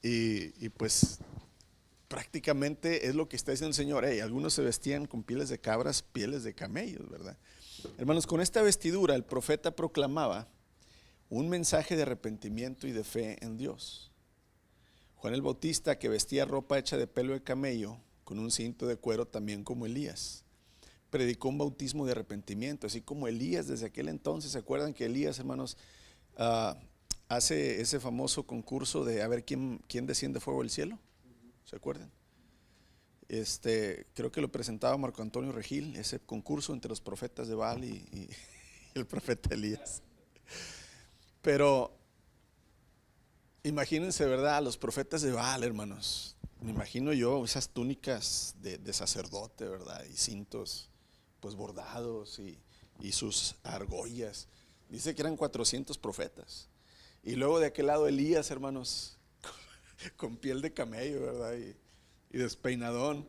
Y pues prácticamente es lo que está diciendo el Señor. Algunos se vestían con pieles de cabras, pieles de camellos, ¿verdad? Hermanos, con esta vestidura el profeta proclamaba un mensaje de arrepentimiento y de fe en Dios. Juan el Bautista, que vestía ropa hecha de pelo de camello con un cinto de cuero, también como Elías, predicó un bautismo de arrepentimiento, así como Elías desde aquel entonces. ¿Se acuerdan que Elías, hermanos, hace ese famoso concurso de a ver quién desciende fuego del cielo? ¿Se acuerdan? Creo que lo presentaba Marco Antonio Regil, ese concurso entre los profetas de Baal y el profeta Elías. Pero imagínense, ¿verdad?, los profetas de Baal, hermanos. Me imagino yo esas túnicas de sacerdote, ¿verdad?, y cintos pues bordados y sus argollas. Dice que eran 400 profetas. Y luego de aquel lado Elías, hermanos, con piel de camello, ¿verdad?, y despeinadón.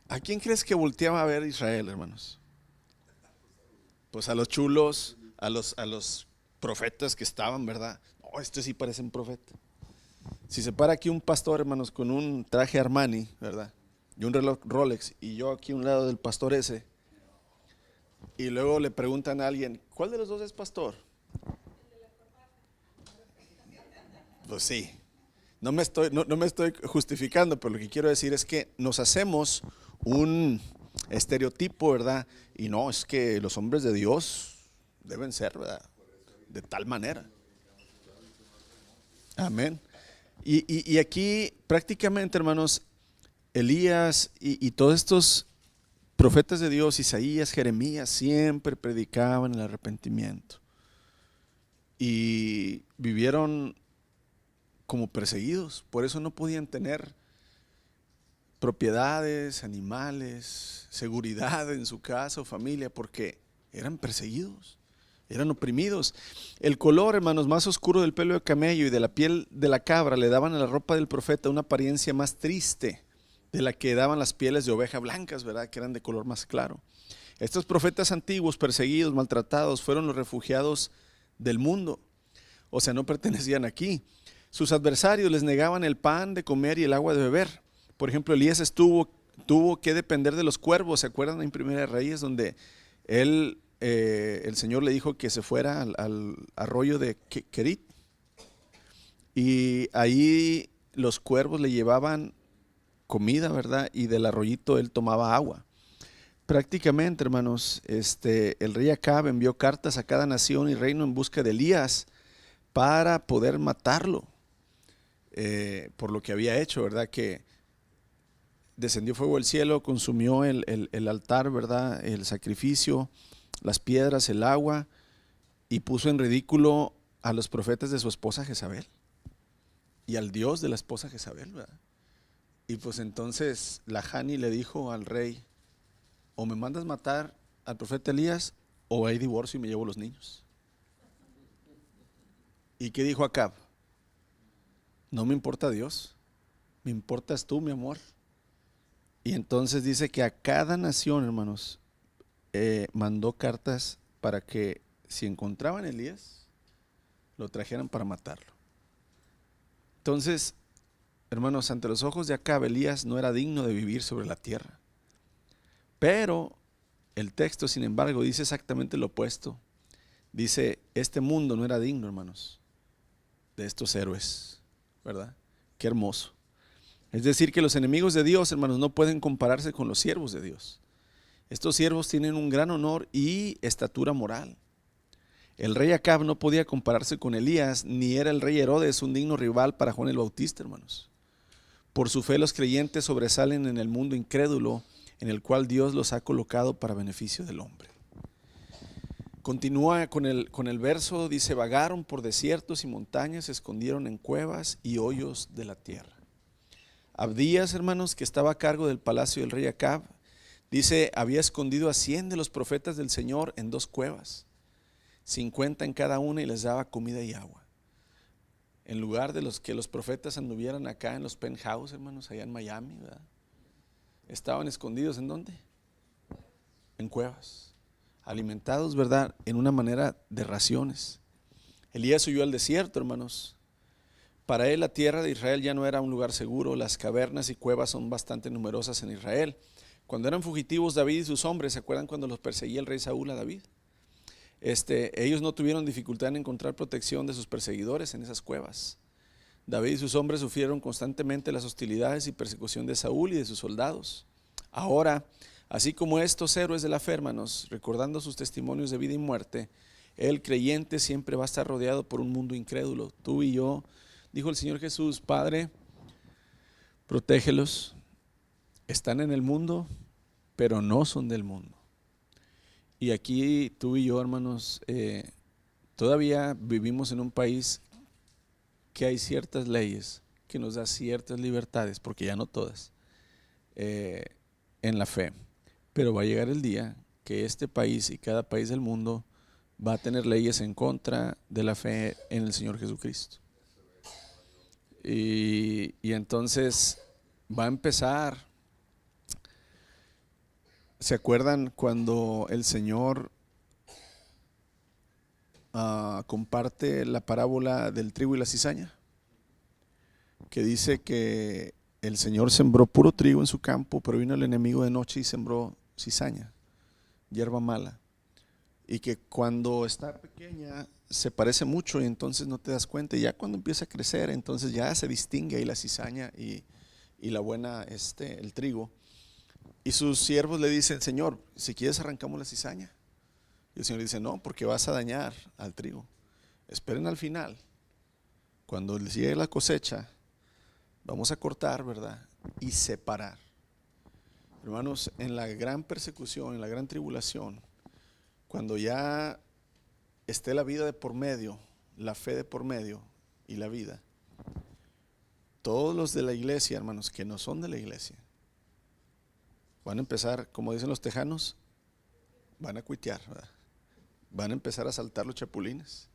¿A quién crees que volteaba a ver Israel, hermanos? Pues a los chulos, a los profetas que estaban, ¿verdad? No, este sí parece un profeta. Si se para aquí un pastor, hermanos, con un traje Armani, ¿verdad?, y un reloj Rolex, y yo aquí a un lado del pastor ese, y luego le preguntan a alguien, ¿cuál de los dos es pastor? Pues sí, no me estoy justificando, pero lo que quiero decir es que nos hacemos un estereotipo, ¿verdad? Y no, es que los hombres de Dios deben ser, ¿verdad? De tal manera. Amén. Y aquí prácticamente, hermanos, Elías y todos estos profetas de Dios, Isaías, Jeremías, siempre predicaban el arrepentimiento. Y vivieron como perseguidos, por eso no podían tener propiedades, animales, seguridad en su casa o familia, porque eran perseguidos, eran oprimidos. El color, hermanos, más oscuro del pelo de camello y de la piel de la cabra le daban a la ropa del profeta una apariencia más triste de la que daban las pieles de oveja blancas, ¿verdad? Que eran de color más claro. Estos profetas antiguos, perseguidos, maltratados, fueron los refugiados del mundo. O sea, no pertenecían aquí. Sus adversarios les negaban el pan de comer y el agua de beber. Por ejemplo, Elías tuvo que depender de los cuervos. ¿Se acuerdan en Primera de Reyes donde el Señor le dijo que se fuera al arroyo de Kerit? Y ahí los cuervos le llevaban comida, ¿verdad? Y del arroyito él tomaba agua. Prácticamente, hermanos, el rey Acab envió cartas a cada nación y reino en busca de Elías para poder matarlo por lo que había hecho, ¿verdad? Que descendió fuego del cielo, consumió el altar, ¿verdad? El sacrificio, las piedras, el agua, y puso en ridículo a los profetas de su esposa Jezabel y al Dios de la esposa Jezabel, ¿verdad? Y pues entonces la Jani le dijo al rey: o me mandas matar al profeta Elías, o hay divorcio y me llevo los niños. ¿Y qué dijo Acab? No me importa Dios, me importas tú, mi amor. Y entonces dice que a cada nación, hermanos, mandó cartas para que si encontraban a Elías, lo trajeran para matarlo. Entonces, hermanos, ante los ojos de Acab, Elías no era digno de vivir sobre la tierra. Pero el texto, sin embargo, dice exactamente lo opuesto. Dice, este mundo no era digno, hermanos, de estos héroes, ¿verdad? Qué hermoso. Es decir, que los enemigos de Dios, hermanos, no pueden compararse con los siervos de Dios. Estos siervos tienen un gran honor y estatura moral. El rey Acab no podía compararse con Elías, ni era el rey Herodes un digno rival para Juan el Bautista, hermanos. Por su fe los creyentes sobresalen en el mundo incrédulo en el cual Dios los ha colocado para beneficio del hombre. Continúa con el verso, dice: vagaron por desiertos y montañas, se escondieron en cuevas y hoyos de la tierra. Abdías, hermanos, que estaba a cargo del palacio del rey Acab, dice, había escondido a 100 de los profetas del Señor en 2 cuevas, 50 en cada una, y les daba comida y agua. En lugar de que los profetas anduvieran acá en los penthouse, hermanos, allá en Miami, ¿verdad? Estaban escondidos ¿en dónde? En cuevas, alimentados, ¿verdad? En una manera de raciones. Elías huyó al desierto, hermanos. Para él la tierra de Israel ya no era un lugar seguro. Las cavernas y cuevas son bastante numerosas en Israel. Cuando eran fugitivos David y sus hombres, ¿se acuerdan cuando los perseguía el rey Saúl a David? Ellos no tuvieron dificultad en encontrar protección de sus perseguidores en esas cuevas. David y sus hombres sufrieron constantemente las hostilidades y persecución de Saúl y de sus soldados. Ahora, así como estos héroes de la fe, hermanos, recordando sus testimonios de vida y muerte, el creyente siempre va a estar rodeado por un mundo incrédulo. Tú y yo, dijo el Señor Jesús, Padre, protégelos. Están en el mundo, pero no son del mundo. Y aquí tú y yo, hermanos, todavía vivimos en un país que hay ciertas leyes que nos da ciertas libertades, porque ya no todas, en la fe. Pero va a llegar el día que este país y cada país del mundo va a tener leyes en contra de la fe en el Señor Jesucristo. Y entonces va a empezar. ¿Se acuerdan cuando el Señor comparte la parábola del trigo y la cizaña? Que dice que el Señor sembró puro trigo en su campo, pero vino el enemigo de noche y sembró cizaña, hierba mala. Y que cuando está pequeña se parece mucho y entonces no te das cuenta. Y ya cuando empieza a crecer, entonces ya se distingue ahí la cizaña y la buena, el trigo. Y sus siervos le dicen, Señor, si quieres arrancamos la cizaña. Y el Señor dice, no, porque vas a dañar al trigo. Esperen al final. Cuando les llegue la cosecha, vamos a cortar, ¿verdad? Y separar. Hermanos, en la gran persecución, en la gran tribulación, cuando ya esté la vida de por medio, la fe de por medio y la vida, todos los de la iglesia, hermanos, que no son de la iglesia, van a empezar, como dicen los tejanos, van a cuitear, ¿verdad? Van a empezar a saltar los chapulines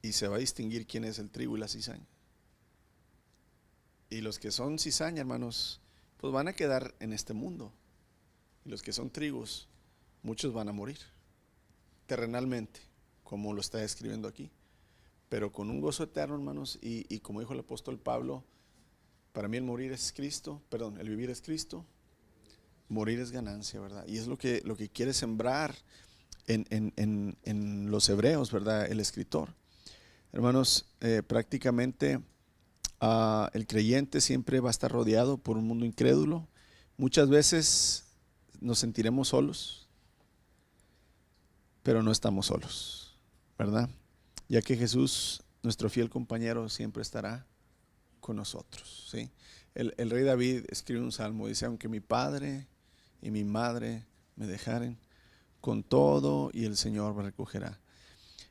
y se va a distinguir quién es el trigo y la cizaña. Y los que son cizaña, hermanos, pues van a quedar en este mundo. Y los que son trigos, muchos van a morir terrenalmente, como lo está escribiendo aquí, pero con un gozo eterno, hermanos. Y como dijo el apóstol Pablo, para mí el morir es Cristo, perdón, el vivir es Cristo, morir es ganancia, ¿verdad? Y es lo que quiere sembrar en los hebreos, ¿verdad? El escritor. Hermanos, prácticamente el creyente siempre va a estar rodeado por un mundo incrédulo. Muchas veces nos sentiremos solos, pero no estamos solos, ¿verdad? Ya que Jesús, nuestro fiel compañero, siempre estará con nosotros, ¿sí? El rey David escribe un salmo, dice, aunque mi padre y mi madre me dejaren, con todo y el Señor me recogerá.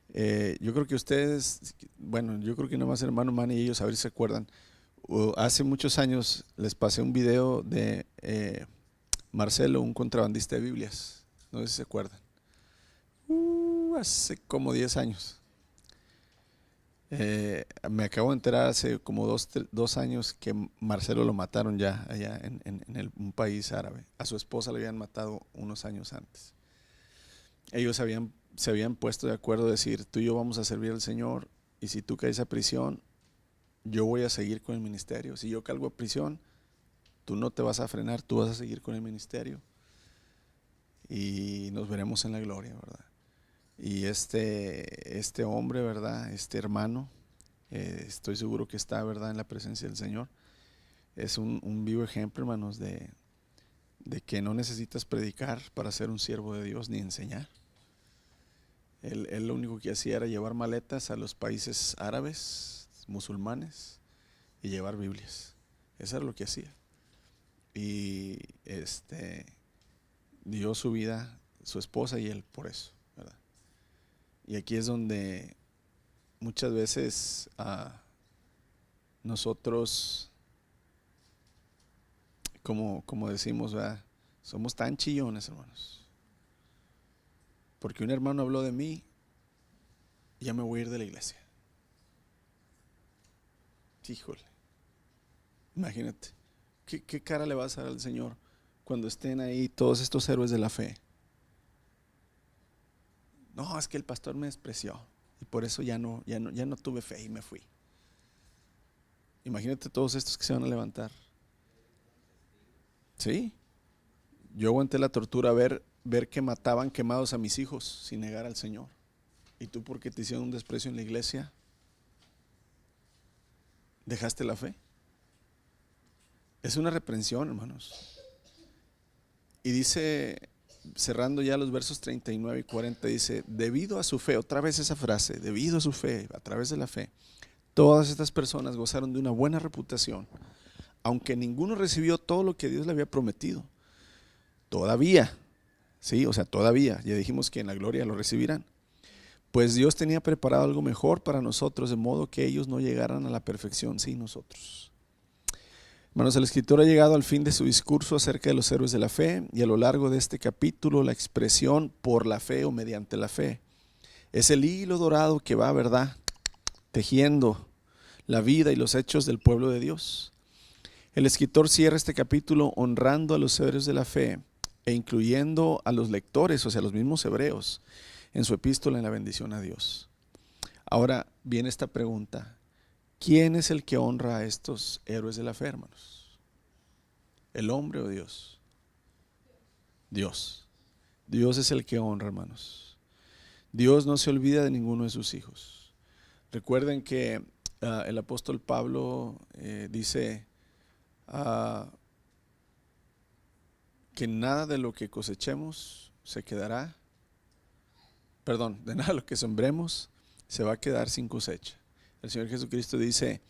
Yo creo que ustedes, bueno, yo creo que nomás hermano Manny y ellos a ver si se acuerdan. Hace muchos años les pasé un video de Marcelo, un contrabandista de Biblias. No sé si se acuerdan. Hace como 10 años. Me acabo de enterar hace como 2 años que Marcelo lo mataron ya allá en un país árabe. A su esposa le habían matado unos años antes. Ellos se habían puesto de acuerdo a decir, tú y yo vamos a servir al Señor, y si tú caes a prisión, yo voy a seguir con el ministerio. Si yo caigo a prisión, tú no te vas a frenar, tú vas a seguir con el ministerio y nos veremos en la gloria, ¿verdad? Y este hombre, ¿verdad? Este hermano, estoy seguro que está, ¿verdad?, en la presencia del Señor. Es un vivo ejemplo, hermanos, de que no necesitas predicar para ser un siervo de Dios ni enseñar. Él lo único que hacía era llevar maletas a los países árabes, musulmanes, y llevar Biblias. Eso era lo que hacía. Y dio su vida, su esposa y él, por eso, ¿verdad? Y aquí es donde muchas veces nosotros, como decimos, ¿verdad?, somos tan chillones, hermanos. Porque un hermano habló de mí, ya me voy a ir de la iglesia. Híjole, imagínate, ¿qué cara le vas a dar al Señor cuando estén ahí todos estos héroes de la fe? No, es que el pastor me despreció y por eso ya no tuve fe y me fui. Imagínate todos estos que se van a levantar. Sí, yo aguanté la tortura, ver que mataban quemados a mis hijos sin negar al Señor. ¿Y tú, porque te hicieron un desprecio en la iglesia, dejaste la fe? Es una reprensión, hermanos. Y dice, cerrando ya los versos 39 y 40, dice, debido a su fe, otra vez esa frase, debido a su fe, a través de la fe, todas estas personas gozaron de una buena reputación, aunque ninguno recibió todo lo que Dios le había prometido. Todavía, sí, o sea, todavía, ya dijimos que en la gloria lo recibirán. Pues Dios tenía preparado algo mejor para nosotros, de modo que ellos no llegaran a la perfección sin nosotros. Hermanos, el escritor ha llegado al fin de su discurso acerca de los héroes de la fe, y a lo largo de este capítulo la expresión por la fe o mediante la fe es el hilo dorado que va, ¿verdad?, tejiendo la vida y los hechos del pueblo de Dios. El escritor cierra este capítulo honrando a los héroes de la fe e incluyendo a los lectores, o sea, los mismos hebreos, en su epístola en la bendición a Dios. Ahora viene esta pregunta: ¿quién es el que honra a estos héroes de la fe, hermanos? ¿El hombre o Dios? Dios. Dios es el que honra, hermanos. Dios no se olvida de ninguno de sus hijos. Recuerden que el apóstol Pablo dice que nada de lo que cosechemos se quedará perdón, de nada lo que sembremos se va a quedar sin cosecha. El Señor Jesucristo dice,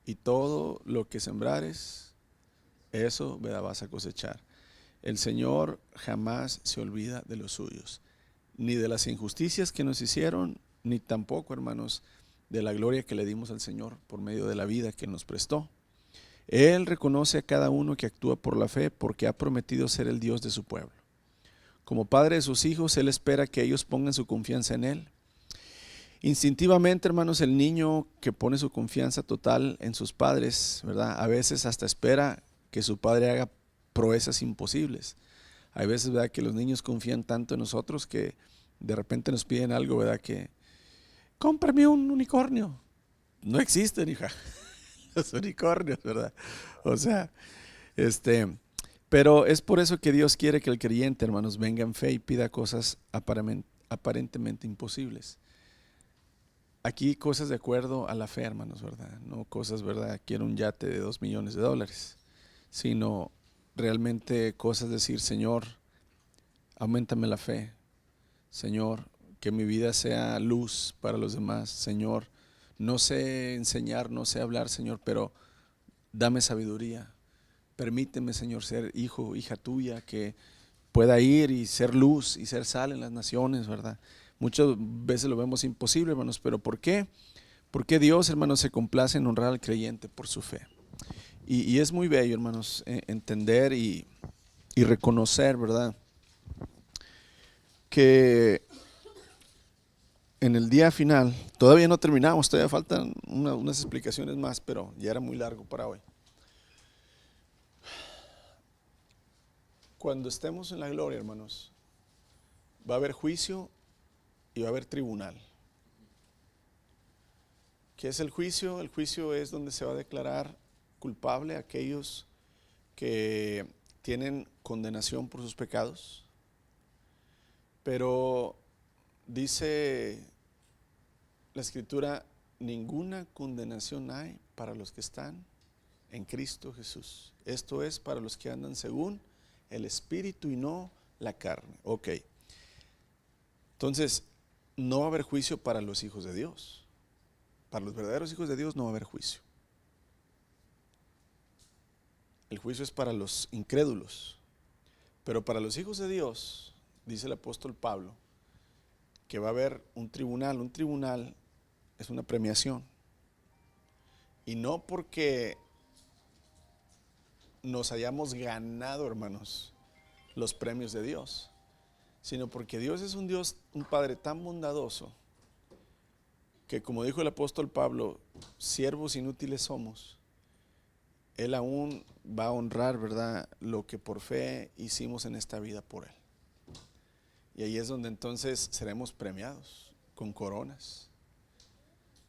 y todo lo que sembrares, eso, ¿verdad?, vas a cosechar. El Señor jamás se olvida de los suyos, ni de las injusticias que nos hicieron, ni tampoco, hermanos, de la gloria que le dimos al Señor por medio de la vida que nos prestó. Él reconoce a cada uno que actúa por la fe porque ha prometido ser el Dios de su pueblo. Como padre de sus hijos, Él espera que ellos pongan su confianza en Él. Instintivamente, hermanos, el niño que pone su confianza total en sus padres, ¿verdad?, a veces hasta espera que su padre haga proezas imposibles. Hay veces, ¿verdad?, que los niños confían tanto en nosotros que de repente nos piden algo, ¿verdad?, que cómprame un unicornio. No existen, hija, los unicornios, ¿verdad? O sea, pero es por eso que Dios quiere que el creyente, hermanos, venga en fe y pida cosas aparentemente imposibles. Aquí cosas de acuerdo a la fe, hermanos, ¿verdad? No cosas, ¿verdad?, quiero un yate de $2 millones, sino realmente cosas decir, Señor, auméntame la fe. Señor, que mi vida sea luz para los demás. Señor, no sé enseñar, no sé hablar, Señor, pero dame sabiduría. Permíteme, Señor, ser hijo, hija tuya, que pueda ir y ser luz y ser sal en las naciones, ¿verdad? Muchas veces lo vemos imposible, hermanos, pero ¿por qué? Porque Dios, hermanos, se complace en honrar al creyente por su fe. Y es muy bello, hermanos, entender y reconocer, ¿verdad?, que en el día final, todavía no terminamos, todavía faltan unas explicaciones más, pero ya era muy largo para hoy. Cuando estemos en la gloria, hermanos, va a haber juicio y va a haber tribunal. ¿Qué es el juicio? El juicio es donde se va a declarar culpable a aquellos que tienen condenación por sus pecados. Pero dice la Escritura, ninguna condenación hay para los que están en Cristo Jesús. Esto es para los que andan según el Espíritu y no la carne. Ok. Entonces, no va a haber juicio para los hijos de Dios. Para los verdaderos hijos de Dios no va a haber juicio. El juicio es para los incrédulos. Pero para los hijos de Dios, dice el apóstol Pablo, que va a haber un tribunal. Un tribunal es una premiación. Y no porque nos hayamos ganado, hermanos, los premios de Dios, sino porque Dios es un Dios, un Padre tan bondadoso, que como dijo el apóstol Pablo, siervos inútiles somos. Él aún va a honrar, ¿verdad?, lo que por fe hicimos en esta vida por Él. Y ahí es donde entonces seremos premiados con coronas.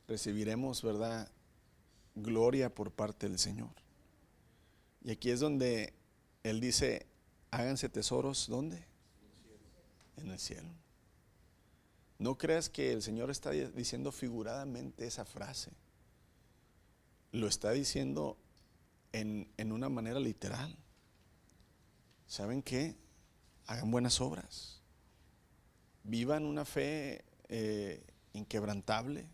Recibiremos, ¿verdad?, gloria por parte del Señor. Y aquí es donde Él dice, háganse tesoros, ¿dónde? En el cielo. No creas que el Señor está diciendo figuradamente esa frase. Lo está diciendo en una manera literal. ¿Saben qué? Hagan buenas obras. Vivan una fe inquebrantable.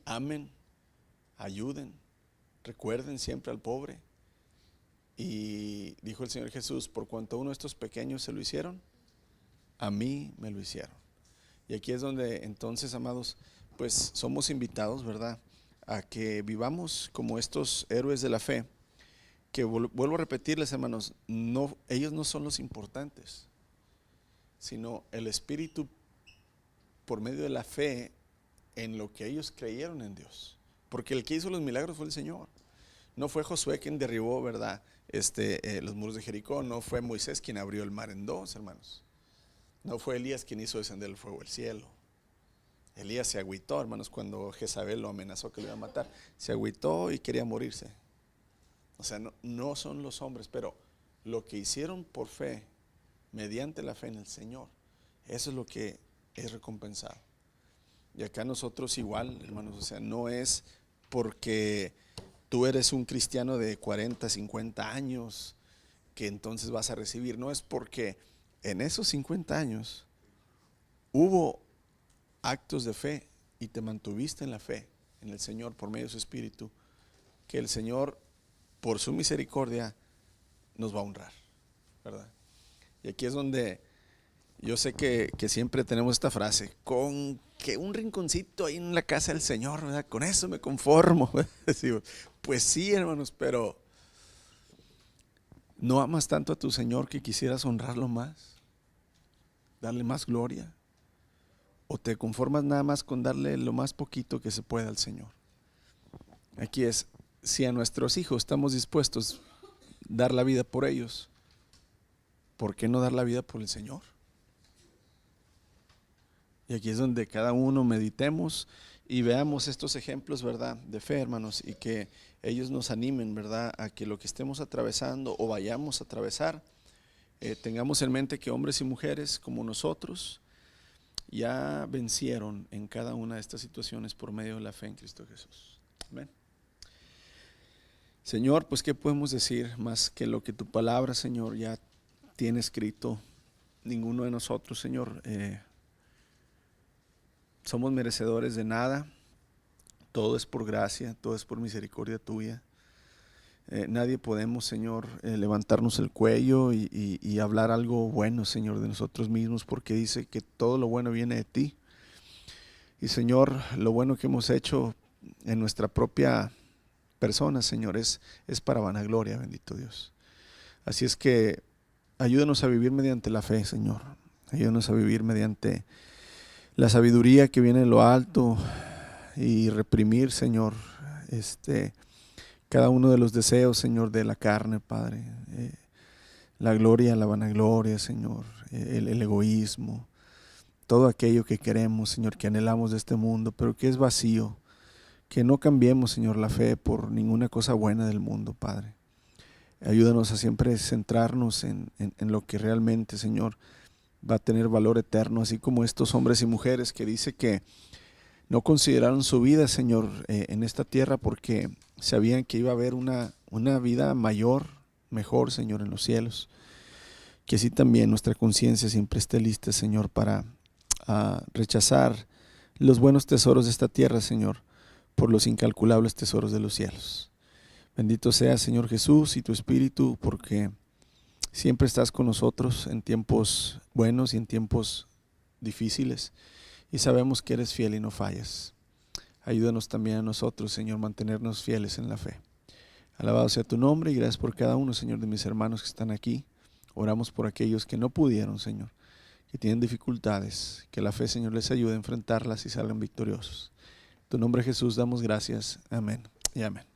Amen, ayuden, recuerden siempre al pobre. Y dijo el Señor Jesús, por cuanto a uno de estos pequeños se lo hicieron, a mí me lo hicieron. Y aquí es donde entonces, amados, pues somos invitados, ¿verdad?, a que vivamos como estos héroes de la fe, que vuelvo a repetirles, hermanos, no, ellos no son los importantes, sino el Espíritu por medio de la fe en lo que ellos creyeron en Dios. Porque el que hizo los milagros fue el Señor. No fue Josué quien derribó, ¿verdad?, los muros de Jericó. No fue Moisés quien abrió el mar en dos, hermanos. No fue Elías quien hizo descender el fuego del cielo. Elías se agüitó, hermanos, cuando Jezabel lo amenazó que lo iba a matar. Se agüitó y quería morirse. O sea, no son los hombres, pero lo que hicieron por fe, mediante la fe en el Señor, eso es lo que es recompensado. Y acá nosotros igual, hermanos, o sea, no es porque tú eres un cristiano de 40, 50 años que entonces vas a recibir. No es porque en esos 50 años hubo actos de fe y te mantuviste en la fe en el Señor por medio de su Espíritu, que el Señor, por su misericordia, nos va a honrar, ¿verdad? Y aquí es donde yo sé que siempre tenemos esta frase: con que un rinconcito ahí en la casa del Señor, ¿verdad? Con eso me conformo. Decimos, pues sí, hermanos, pero ¿no amas tanto a tu Señor que quisieras honrarlo más? ¿Darle más gloria? ¿O te conformas nada más con darle lo más poquito que se pueda al Señor? Aquí es, si a nuestros hijos estamos dispuestos a dar la vida por ellos, ¿por qué no dar la vida por el Señor? Y aquí es donde cada uno meditemos y veamos estos ejemplos, ¿verdad?, de fe, hermanos, y que ellos nos animen, ¿verdad?, a que lo que estemos atravesando o vayamos a atravesar, tengamos en mente que hombres y mujeres como nosotros ya vencieron en cada una de estas situaciones por medio de la fe en Cristo Jesús. Amén. Señor, pues ¿qué podemos decir más que lo que tu palabra, Señor, ya tiene escrito? Ninguno de nosotros, Señor, somos merecedores de nada. Todo es por gracia, todo es por misericordia tuya. Nadie podemos, Señor, levantarnos el cuello y hablar algo bueno, Señor, de nosotros mismos, porque dice que todo lo bueno viene de ti. Y, Señor, lo bueno que hemos hecho en nuestra propia persona, Señor, es para vanagloria, bendito Dios. Así es que ayúdanos a vivir mediante la fe, Señor. Ayúdanos a vivir mediante la sabiduría que viene de lo alto y reprimir, Señor, cada uno de los deseos, Señor, de la carne, Padre. La gloria, la vanagloria, Señor, el egoísmo, todo aquello que queremos, Señor, que anhelamos de este mundo, pero que es vacío. Que no cambiemos, Señor, la fe por ninguna cosa buena del mundo, Padre. Ayúdanos a siempre centrarnos en lo que realmente, Señor, va a tener valor eterno, así como estos hombres y mujeres que dice que no consideraron su vida, Señor, en esta tierra porque sabían que iba a haber una vida mayor, mejor, Señor, en los cielos. Que así también nuestra conciencia siempre esté lista, Señor, para rechazar los buenos tesoros de esta tierra, Señor, por los incalculables tesoros de los cielos. Bendito sea, Señor Jesús, y tu Espíritu, porque siempre estás con nosotros en tiempos buenos y en tiempos difíciles, y sabemos que eres fiel y no fallas. Ayúdanos también a nosotros, Señor, mantenernos fieles en la fe. Alabado sea tu nombre y gracias por cada uno, Señor, de mis hermanos que están aquí. Oramos por aquellos que no pudieron, Señor, que tienen dificultades, que la fe, Señor, les ayude a enfrentarlas y salgan victoriosos. En tu nombre, Jesús, damos gracias. Amén y amén.